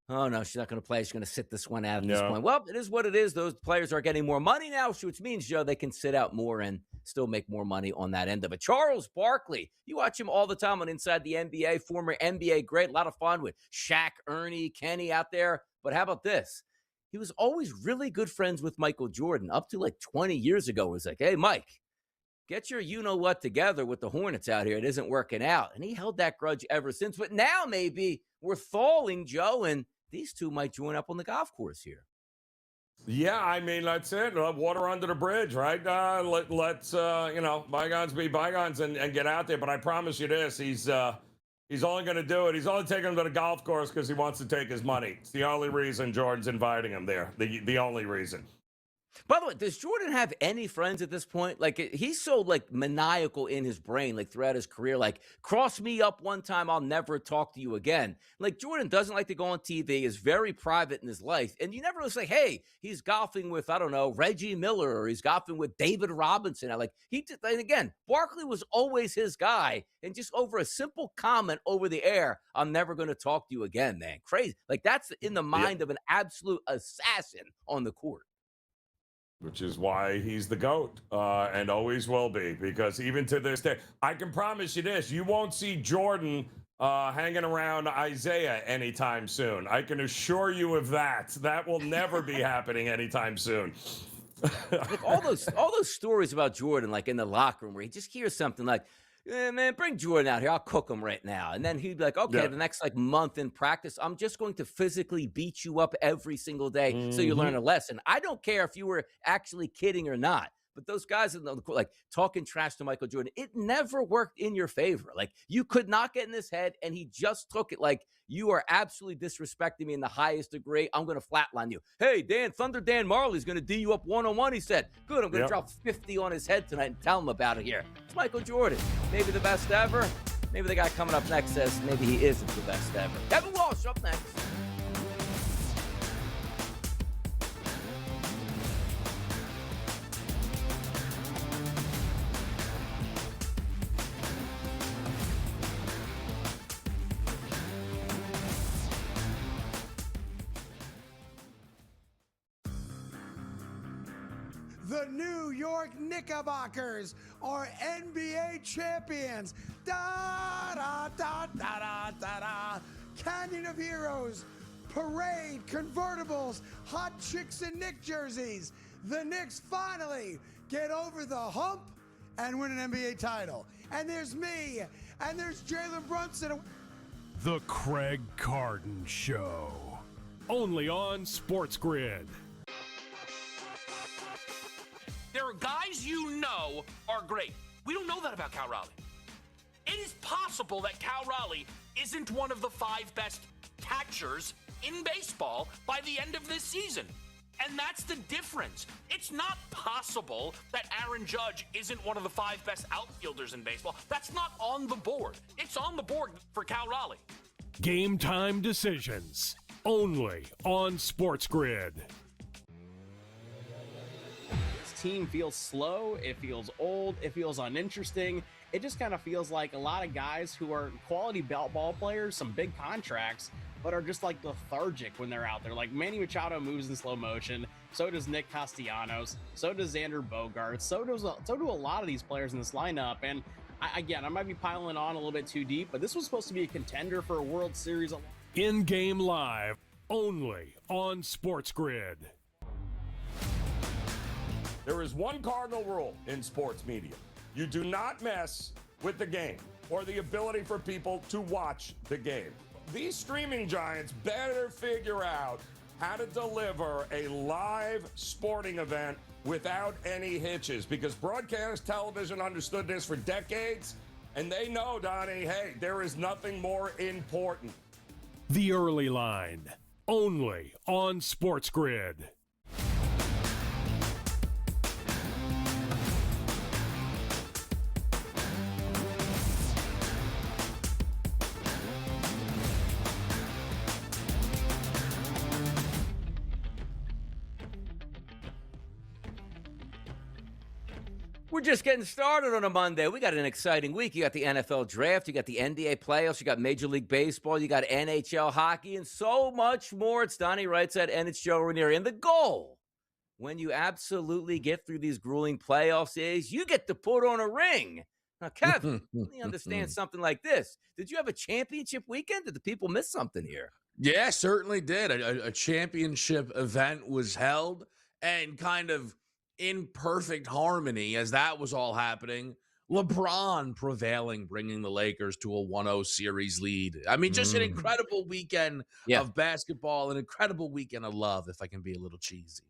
Speaker 6: oh no, she's not going to play. She's going to sit this one out at this point. Well, it is what it is. Those players are getting more money now, which means, Joe, they can sit out more and still make more money on that end of it. Charles Barkley, you watch him all the time on Inside the NBA, former NBA great, a lot of fun with Shaq, Ernie, Kenny out there. But how about this? He was always really good friends with Michael Jordan up to like 20 years ago. It was like, hey, Mike, get your you-know-what together with the Hornets out here. It isn't working out. And he held that grudge ever since. But now maybe we're thawing, Joe, and these two might join up on the golf course here.
Speaker 5: Yeah, I mean, that's it. Water under the bridge, right? Let's bygones be bygones and get out there. But I promise you this, he's only going to do it. He's only taking him to the golf course because he wants to take his money. It's the only reason Jordan's inviting him there. The only reason.
Speaker 6: By the way, does Jordan have any friends at this point? Like, he's so, like, maniacal in his brain, like, throughout his career. Like, cross me up one time, I'll never talk to you again. Like, Jordan doesn't like to go on TV, is very private in his life. And you never really say, hey, he's golfing with, I don't know, Reggie Miller, or he's golfing with David Robinson. And again, Barkley was always his guy. And just over a simple comment over the air, I'm never going to talk to you again, man. Crazy. Like, that's in the mind of an absolute assassin on the court.
Speaker 5: Which is why he's the GOAT and always will be, because even to this day, I can promise you this, you won't see Jordan hanging around Isaiah anytime soon. I can assure you of that. That will never be happening anytime soon.
Speaker 6: Like all those stories about Jordan, like in the locker room, where he just hears something like, man, bring Jordan out here. I'll cook him right now. And then he'd be like, okay, the next month in practice, I'm just going to physically beat you up every single day so you learn a lesson. I don't care if you were actually kidding or not. But those guys in the court, like talking trash to Michael Jordan, it never worked in your favor. Like you could not get in his head, and he just took it like you are absolutely disrespecting me in the highest degree. I'm going to flatline you. Hey, Thunder Dan Marley's going to D you up one-on-one, he said. Good, I'm going to drop 50 on his head tonight and tell him about it here. It's Michael Jordan. Maybe the best ever. Maybe the guy coming up next says maybe he isn't the best ever. Kevin Walsh up next.
Speaker 1: The New York Knickerbockers are NBA champions. Da da da da da da da. Canyon of Heroes, parade, convertibles, hot chicks in Knick jerseys. The Knicks finally get over the hump and win an NBA title. And there's me, and there's Jalen Brunson.
Speaker 2: The Craig Carden Show. Only on SportsGrid.
Speaker 3: There are guys you know are great. We don't know that about Cal Raleigh. It is possible that Cal Raleigh isn't one of the 5 best catchers in baseball by the end of this season. And that's the difference. It's not possible that Aaron Judge isn't one of the 5 best outfielders in baseball. That's not on the board. It's on the board for Cal Raleigh.
Speaker 2: Game time decisions. Only on SportsGrid.
Speaker 4: Team feels slow, it feels old, it feels uninteresting. It just kind of feels like a lot of guys who are quality ball players, some big contracts, but are just like lethargic when they're out there. Like Manny Machado moves in slow motion, so does Nick Castellanos, so does Xander Bogaerts, so do a lot of these players in this lineup. And I might be piling on a little bit too deep, but this was supposed to be a contender for a World Series.
Speaker 2: In-game live. only on SportsGrid.
Speaker 5: There is one cardinal rule in sports media. You do not mess with the game or the ability for people to watch the game. These streaming giants better figure out how to deliver a live sporting event without any hitches, because broadcast television understood this for decades, and they know, Donnie, hey, there is nothing more important.
Speaker 2: The Early Line, only on SportsGrid.
Speaker 6: We're just getting started on a Monday. We got an exciting week. You got the NFL draft, you got the NBA playoffs, you got Major League Baseball, you got NHL hockey, and so much more. It's Donnie Wrightside and it's Joe Ranieri. And the goal, when you absolutely get through these grueling playoffs, is you get to put on a ring. Now, Kevin, let me understand something like this. Did you have a championship weekend? Did the people miss something here?
Speaker 18: Yeah, certainly did. A championship event was held, and kind of in perfect harmony as that was all happening, LeBron prevailing, bringing the Lakers to a 1-0 series lead. I mean, just an incredible weekend of basketball, an incredible weekend of love, if I can be a little cheesy.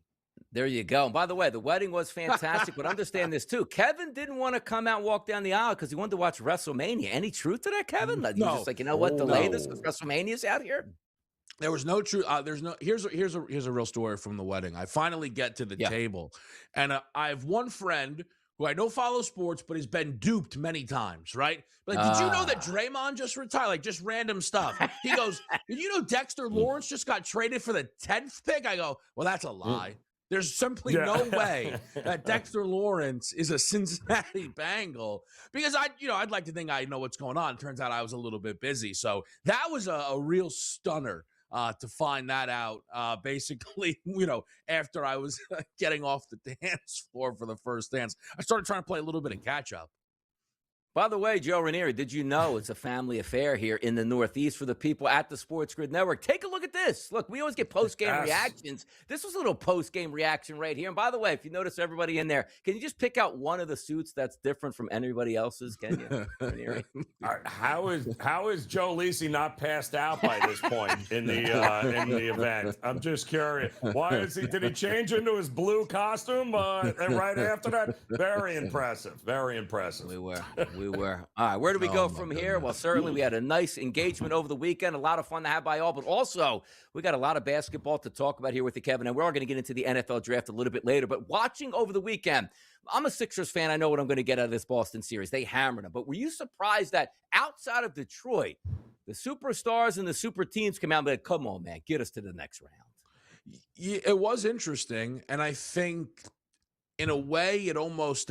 Speaker 6: There you go. And by the way, the wedding was fantastic, but understand this too. Kevin didn't want to come out and walk down the aisle because he wanted to watch WrestleMania. Any truth to that, Kevin? Like,
Speaker 18: No.
Speaker 6: You're just like, you know what, delay this because WrestleMania's out here?
Speaker 18: There was no truth. Here's a real story from the wedding. I finally get to the table, and I have one friend who I know follows sports, but has been duped many times. Right? Like, did you know that Draymond just retired? Like, just random stuff. He goes, "Did you know Dexter Lawrence just got traded for the 10th pick?" I go, "Well, that's a lie. There's simply no way that Dexter Lawrence is a Cincinnati Bengal," because I'd like to think I know what's going on. Turns out I was a little bit busy, so that was a real stunner. To find that out, basically, after I was getting off the dance floor for the first dance, I started trying to play a little bit of catch up.
Speaker 6: By the way, Joe Ranieri, did you know it's a family affair here in the Northeast for the people at the SportsGrid Network? Take a look at this. Look, we always get post-game reactions. This was a little post-game reaction right here. And by the way, if you notice everybody in there, can you just pick out one of the suits that's different from anybody else's? Can you, Ranieri?
Speaker 5: How is Joe Lisi not passed out by this point in the event? I'm just curious. Why is he? Did he change into his blue costume right after that? Very impressive. Very impressive.
Speaker 6: We were. All right, where do we go from here? Well, certainly we had a nice engagement over the weekend, a lot of fun to have by all, but also we got a lot of basketball to talk about here with you, Kevin, and we're all going to get into the NFL draft a little bit later, but watching over the weekend, I'm a Sixers fan. I know what I'm going to get out of this Boston series. They hammered them, but were you surprised that outside of Detroit, the superstars and the super teams come out and be like, come on, man, get us to the next round?
Speaker 18: Yeah, it was interesting, and I think in a way it almost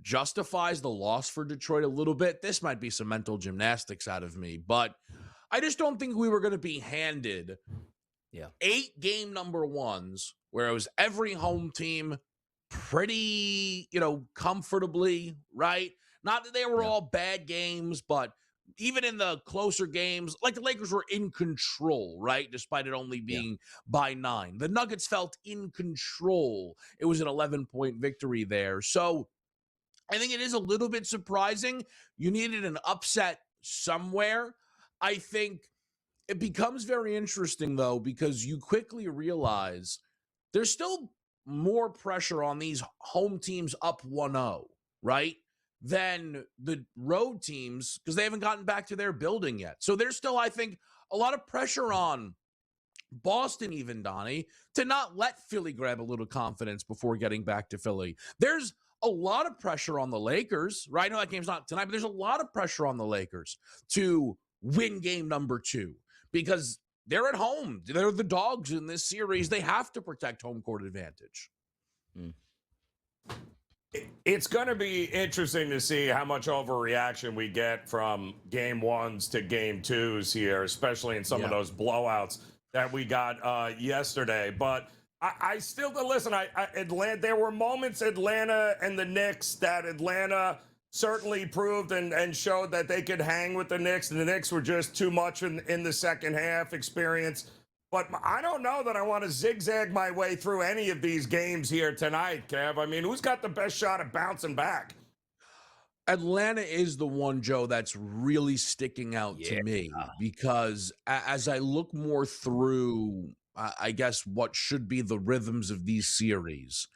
Speaker 18: justifies the loss for Detroit a little bit. This might be some mental gymnastics out of me, but I just don't think we were going to be handed 8 game number ones where it was every home team pretty, comfortably, right? Not that they were all bad games, but even in the closer games, like the Lakers were in control, right? Despite it only being by 9. The Nuggets felt in control. It was an 11-point victory there. So I think it is a little bit surprising. You needed an upset somewhere. I think it becomes very interesting, though, because you quickly realize there's still more pressure on these home teams up 1-0, right, than the road teams because they haven't gotten back to their building yet. So there's still, I think, a lot of pressure on Boston, even, Donnie, to not let Philly grab a little confidence before getting back to Philly. There's a lot of pressure on the Lakers, right? I know that game's not tonight, but there's a lot of pressure on the Lakers to win game number 2 because they're at home. They're the dogs in this series. They have to protect home court advantage.
Speaker 5: It's going to be interesting to see how much overreaction we get from game 1s to game 2s here, especially in some of those blowouts that we got yesterday. But I still, listen, Atlanta, there were moments, Atlanta and the Knicks, that Atlanta certainly proved and showed that they could hang with the Knicks, and the Knicks were just too much in the second half experience. But I don't know that I want to zigzag my way through any of these games here tonight, Kev. I mean, who's got the best shot at bouncing back?
Speaker 18: Atlanta is the one, Joe, that's really sticking out to me because as I look more through, I guess, what should be the rhythms of these series,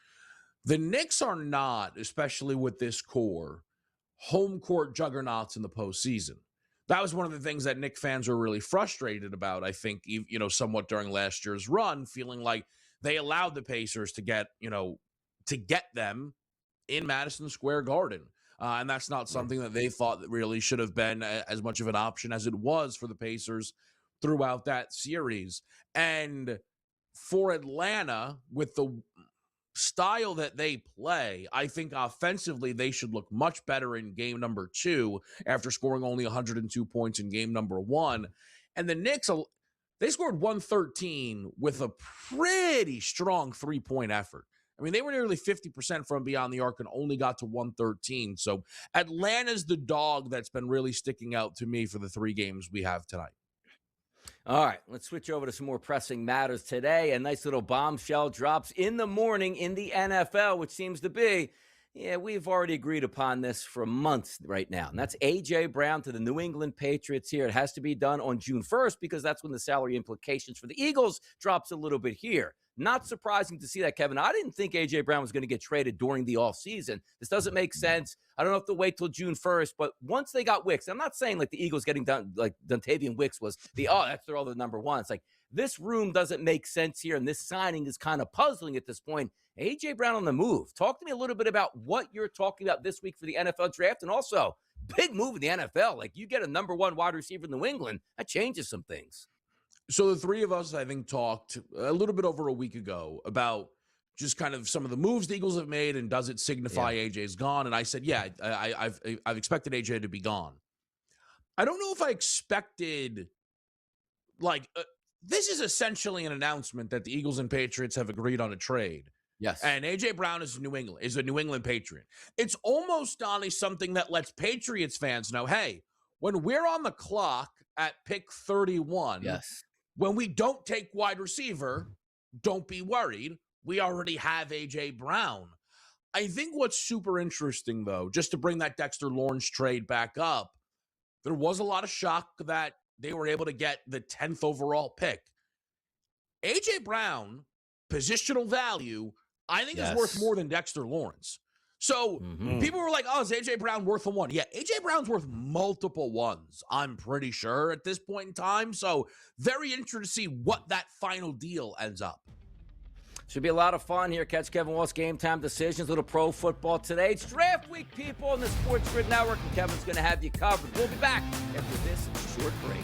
Speaker 18: the Knicks are not, especially with this core, home court juggernauts in the postseason. That was one of the things that Knicks fans were really frustrated about, I think, somewhat during last year's run, feeling like they allowed the Pacers to get them in Madison Square Garden. And that's not something that they thought that really should have been as much of an option as it was for the Pacers throughout that series. And for Atlanta, with the style that they play, I think offensively they should look much better in game number 2 after scoring only 102 points in game number 1. And the Knicks, they scored 113 with a pretty strong three-point effort. I mean, they were nearly 50% from beyond the arc and only got to 113. So Atlanta's the dog that's been really sticking out to me for the 3 games we have tonight.
Speaker 6: All right, let's switch over to some more pressing matters today. A nice little bombshell drops in the morning in the NFL, which seems to be, we've already agreed upon this for months right now. And that's A.J. Brown to the New England Patriots here. It has to be done on June 1st because that's when the salary implications for the Eagles drops a little bit here. Not surprising to see that, Kevin. I didn't think A.J. Brown was going to get traded during the offseason. This doesn't make sense. I don't know if they'll wait till June 1st, but once they got Wicks, I'm not saying like the Eagles getting done, like Dontavian Wicks was that's their other number one. It's like this room doesn't make sense here, and this signing is kind of puzzling at this point. A.J. Brown on the move. Talk to me a little bit about what you're talking about this week for the NFL draft, and also big move in the NFL. Like you get a number 1 wide receiver in New England, that changes some things.
Speaker 18: So the 3 of us, I think, talked a little bit over a week ago about just kind of some of the moves the Eagles have made and does it signify AJ's gone? And I said, I've expected AJ to be gone. I don't know if I expected, this is essentially an announcement that the Eagles and Patriots have agreed on a trade.
Speaker 6: Yes.
Speaker 18: And A.J. Brown is a New England Patriot. It's almost, Donnie, something that lets Patriots fans know, hey, when we're on the clock at pick 31, when we don't take wide receiver, don't be worried. We already have A.J. Brown. I think what's super interesting, though, just to bring that Dexter Lawrence trade back up, there was a lot of shock that they were able to get the 10th overall pick. A.J. Brown, positional value, I think is worth more than Dexter Lawrence. So people were like, is A.J. Brown worth a 1? Yeah, A.J. Brown's worth multiple 1s, I'm pretty sure, at this point in time. So very interested to see what that final deal ends up.
Speaker 6: Should be a lot of fun here. Catch Kevin Walsh Game Time Decisions, little pro football today. It's draft week, people, on the SportsGrid Network, and Kevin's going to have you covered. We'll be back after this short break.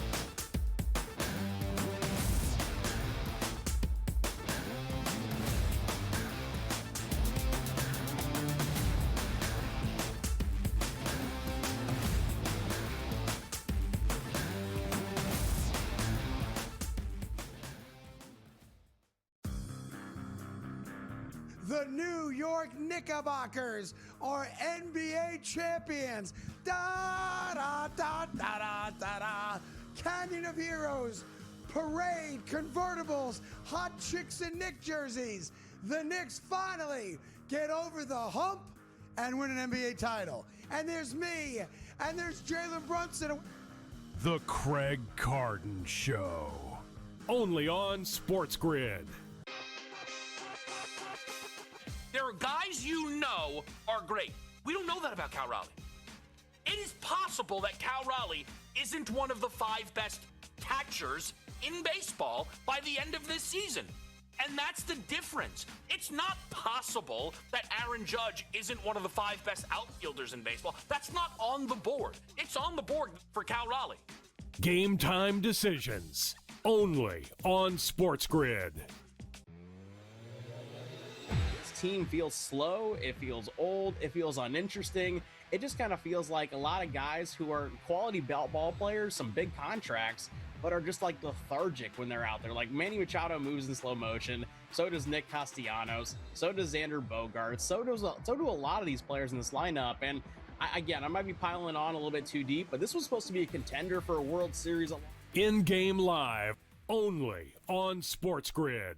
Speaker 1: The New York Knickerbockers are NBA champions. Da da da da da da da. Canyon of Heroes, parade, convertibles, hot chicks in Knick jerseys. The Knicks finally get over the hump and win an NBA title. And there's me, and there's Jalen Brunson.
Speaker 2: The Craig Carden Show. Only on SportsGrid.
Speaker 3: There are guys are great. We don't know that about Cal Raleigh. It is possible that Cal Raleigh isn't one of the 5 best catchers in baseball by the end of this season. And that's the difference. It's not possible that Aaron Judge isn't one of the 5 best outfielders in baseball. That's not on the board. It's on the board for Cal Raleigh.
Speaker 2: Game Time Decisions. Only on SportsGrid.
Speaker 4: Team feels slow, it feels old, it feels uninteresting. It just kind of feels like a lot of guys who are quality ball players, some big contracts, but are just like lethargic when they're out there. Like Manny Machado moves in slow motion, so does Nick Castellanos, so does Xander Bogaerts, so do a lot of these players in this lineup. And I might be piling on a little bit too deep, but this was supposed to be a contender for a World Series.
Speaker 2: In-game live. only on SportsGrid.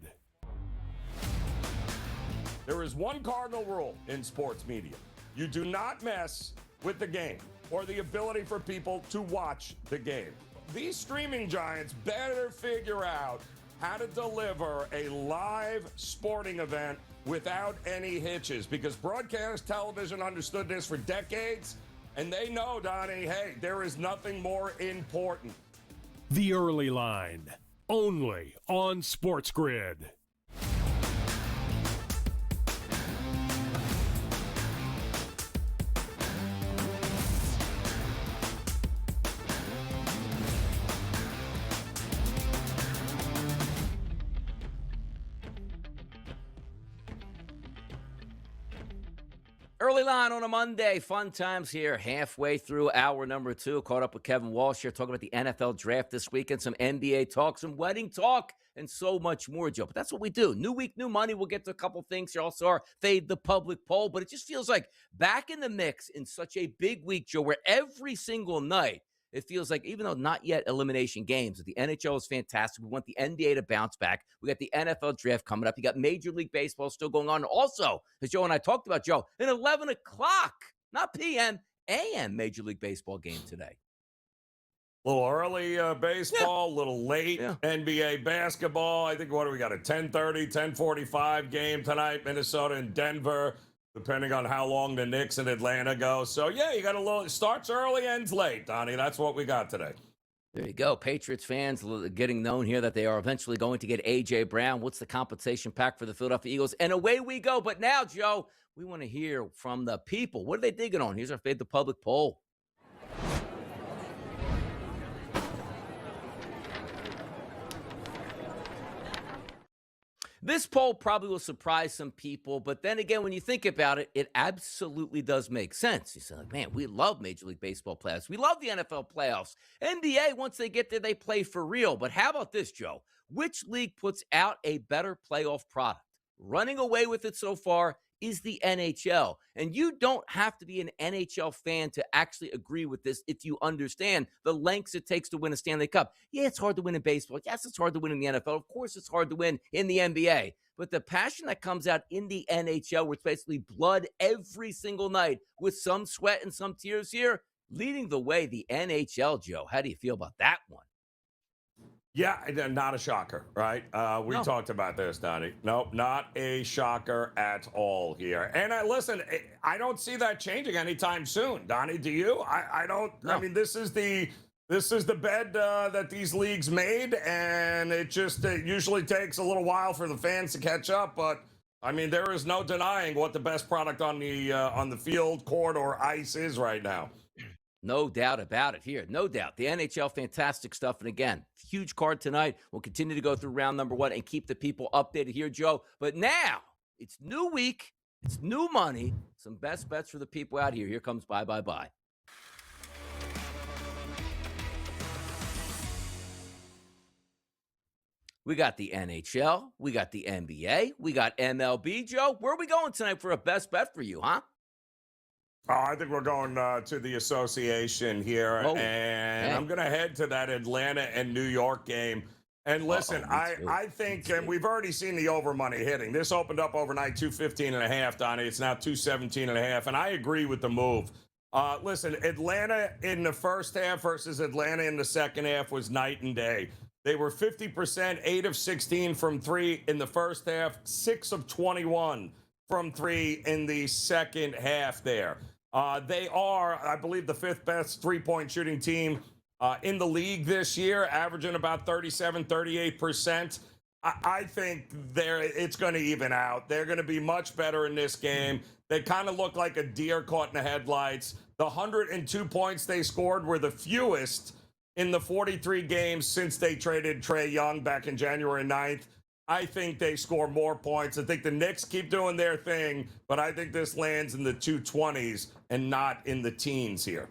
Speaker 5: There is one cardinal rule in sports media. You do not mess with the game or the ability for people to watch the game. These streaming giants better figure out how to deliver a live sporting event without any hitches, because broadcast television understood this for decades, and they know, Donnie, hey, there is nothing more important.
Speaker 2: The Early Line, only on SportsGrid.
Speaker 6: Early Line on a Monday. Fun times here. Halfway through hour number 2. Caught up with Kevin Walsh here, talking about the NFL draft this weekend, some NBA talk, some wedding talk, and so much more, Joe. But that's what we do. New week, new money. We'll get to a couple things here. Also, our Fade the Public poll. But it just feels like back in the mix in such a big week, Joe, where every single night, it feels like, even though not yet elimination games, the NHL is fantastic. We want the NBA to bounce back. We got the NFL draft coming up. You got Major League Baseball still going on. Also, as Joe and I talked about, Joe, an 11 o'clock, not p.m., a.m. Major League Baseball game today.
Speaker 5: A little early baseball, a little late NBA basketball. I think, what do we got, a 10:30, 10:45 game tonight, Minnesota and Denver, depending on how long the Knicks and Atlanta go. So, yeah, you got a little, starts early, ends late, Donnie. That's what we got today.
Speaker 6: There you go. Patriots fans getting known here that they are eventually going to get A.J. Brown. What's the compensation pack for the Philadelphia Eagles? And away we go. But now, Joe, we want to hear from the people. What are they digging on? Here's our Fade the Public poll. This poll probably will surprise some people, but then again, when you think about it, it absolutely does make sense. You say, like, man, we love Major League Baseball playoffs. We love the NFL playoffs. NBA, once they get there, they play for real. But how about this, Joe? Which league puts out a better playoff product? Running away with it so far is the NHL. And you don't have to be an NHL fan to actually agree with this if you understand the lengths it takes to win a Stanley Cup. Yeah, it's hard to win in baseball. Yes, it's hard to win in the NFL. Of course, it's hard to win in the NBA. But the passion that comes out in the NHL, where it's basically blood every single night with some sweat and some tears here, leading the way, the NHL, Joe. How do you feel about that one?
Speaker 5: Yeah, not a shocker, right? We talked about this, Donnie. Nope, not a shocker at all here. And listen, I don't see that changing anytime soon, Donnie. Do you? I don't. No. I mean, this is the bed that these leagues made, and it usually takes a little while for the fans to catch up. But I mean, there is no denying what the best product on the field, court, or ice is right now.
Speaker 6: No doubt about it here. No doubt. The NHL, fantastic stuff. And again, huge card tonight. We'll continue to go through round number 1 and keep the people updated here, Joe. But now, it's new week. It's new money. Some best bets for the people out here. Here comes Bye, Bye, Bye. We got the NHL. We got the NBA. We got MLB, Joe. Where are we going tonight for a best bet for you, huh?
Speaker 5: Oh, I think we're going to the association here, and I'm going to head to that Atlanta and New York game. And listen, I think, and we've already seen the over money hitting. This opened up overnight 215.5, Donnie. It's now 217.5, and I agree with the move. Listen, Atlanta in the first half versus Atlanta in the second half was night and day. They were 50%, 8 of 16 from 3 in the first half, 6 of 21 from 3 in the second half there. They are, I believe, the 5th best three-point shooting team in the league this year, averaging about 37, 38%. I think it's going to even out. They're going to be much better in this game. They kind of look like a deer caught in the headlights. The 102 points they scored were the fewest in the 43 games since they traded Trae Young back in January 9th. I think they score more points. I think the Knicks keep doing their thing, but I think this lands in the 220s and not in the teens here.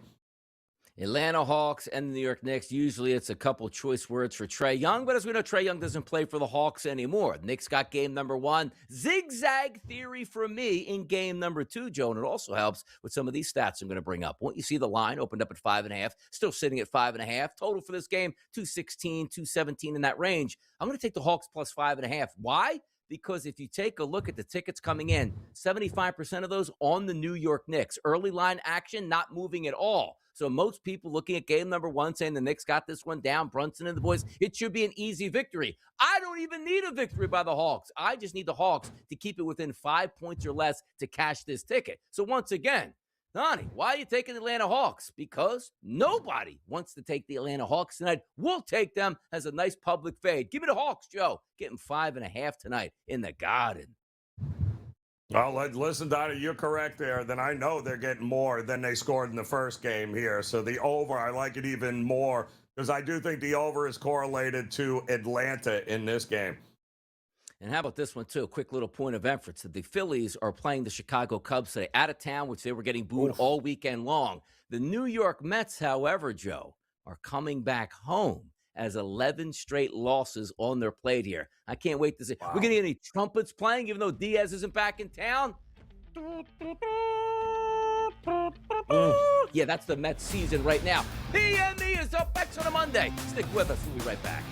Speaker 6: Atlanta Hawks and the New York Knicks. Usually it's a couple choice words for Trae Young, but as we know, Trae Young doesn't play for the Hawks anymore. Knicks got game number 1. Zigzag theory for me in game number 2, Joe, and it also helps with some of these stats I'm going to bring up. Won't you see the line opened up at 5.5, still sitting at 5.5. Total for this game, 216, 217 in that range. I'm going to take the Hawks plus 5.5. Why? Because if you take a look at the tickets coming in, 75% of those on the New York Knicks. Early line action, not moving at all. So most people looking at game number 1 saying the Knicks got this one down, Brunson and the boys, it should be an easy victory. I don't even need a victory by the Hawks. I just need the Hawks to keep it within 5 points or less to cash this ticket. So once again, Donnie, why are you taking the Atlanta Hawks? Because nobody wants to take the Atlanta Hawks tonight. We'll take them as a nice public fade. Give me the Hawks, Joe. Getting 5.5 tonight in the Garden.
Speaker 5: Well, listen, Donnie, you're correct there. Then I know they're getting more than they scored in the first game here. So the over, I like it even more because I do think the over is correlated to Atlanta in this game.
Speaker 6: And how about this one, too? Quick little point of reference. The Phillies are playing the Chicago Cubs today out of town, which they were getting booed all weekend long. The New York Mets, however, Joe, are coming back home as 11 straight losses on their plate here. I can't wait to see. Wow. We're going to get any trumpets playing, even though Diaz isn't back in town. Yeah, that's the Mets season right now. PME is up next on a Monday. Stick with us. We'll be right back.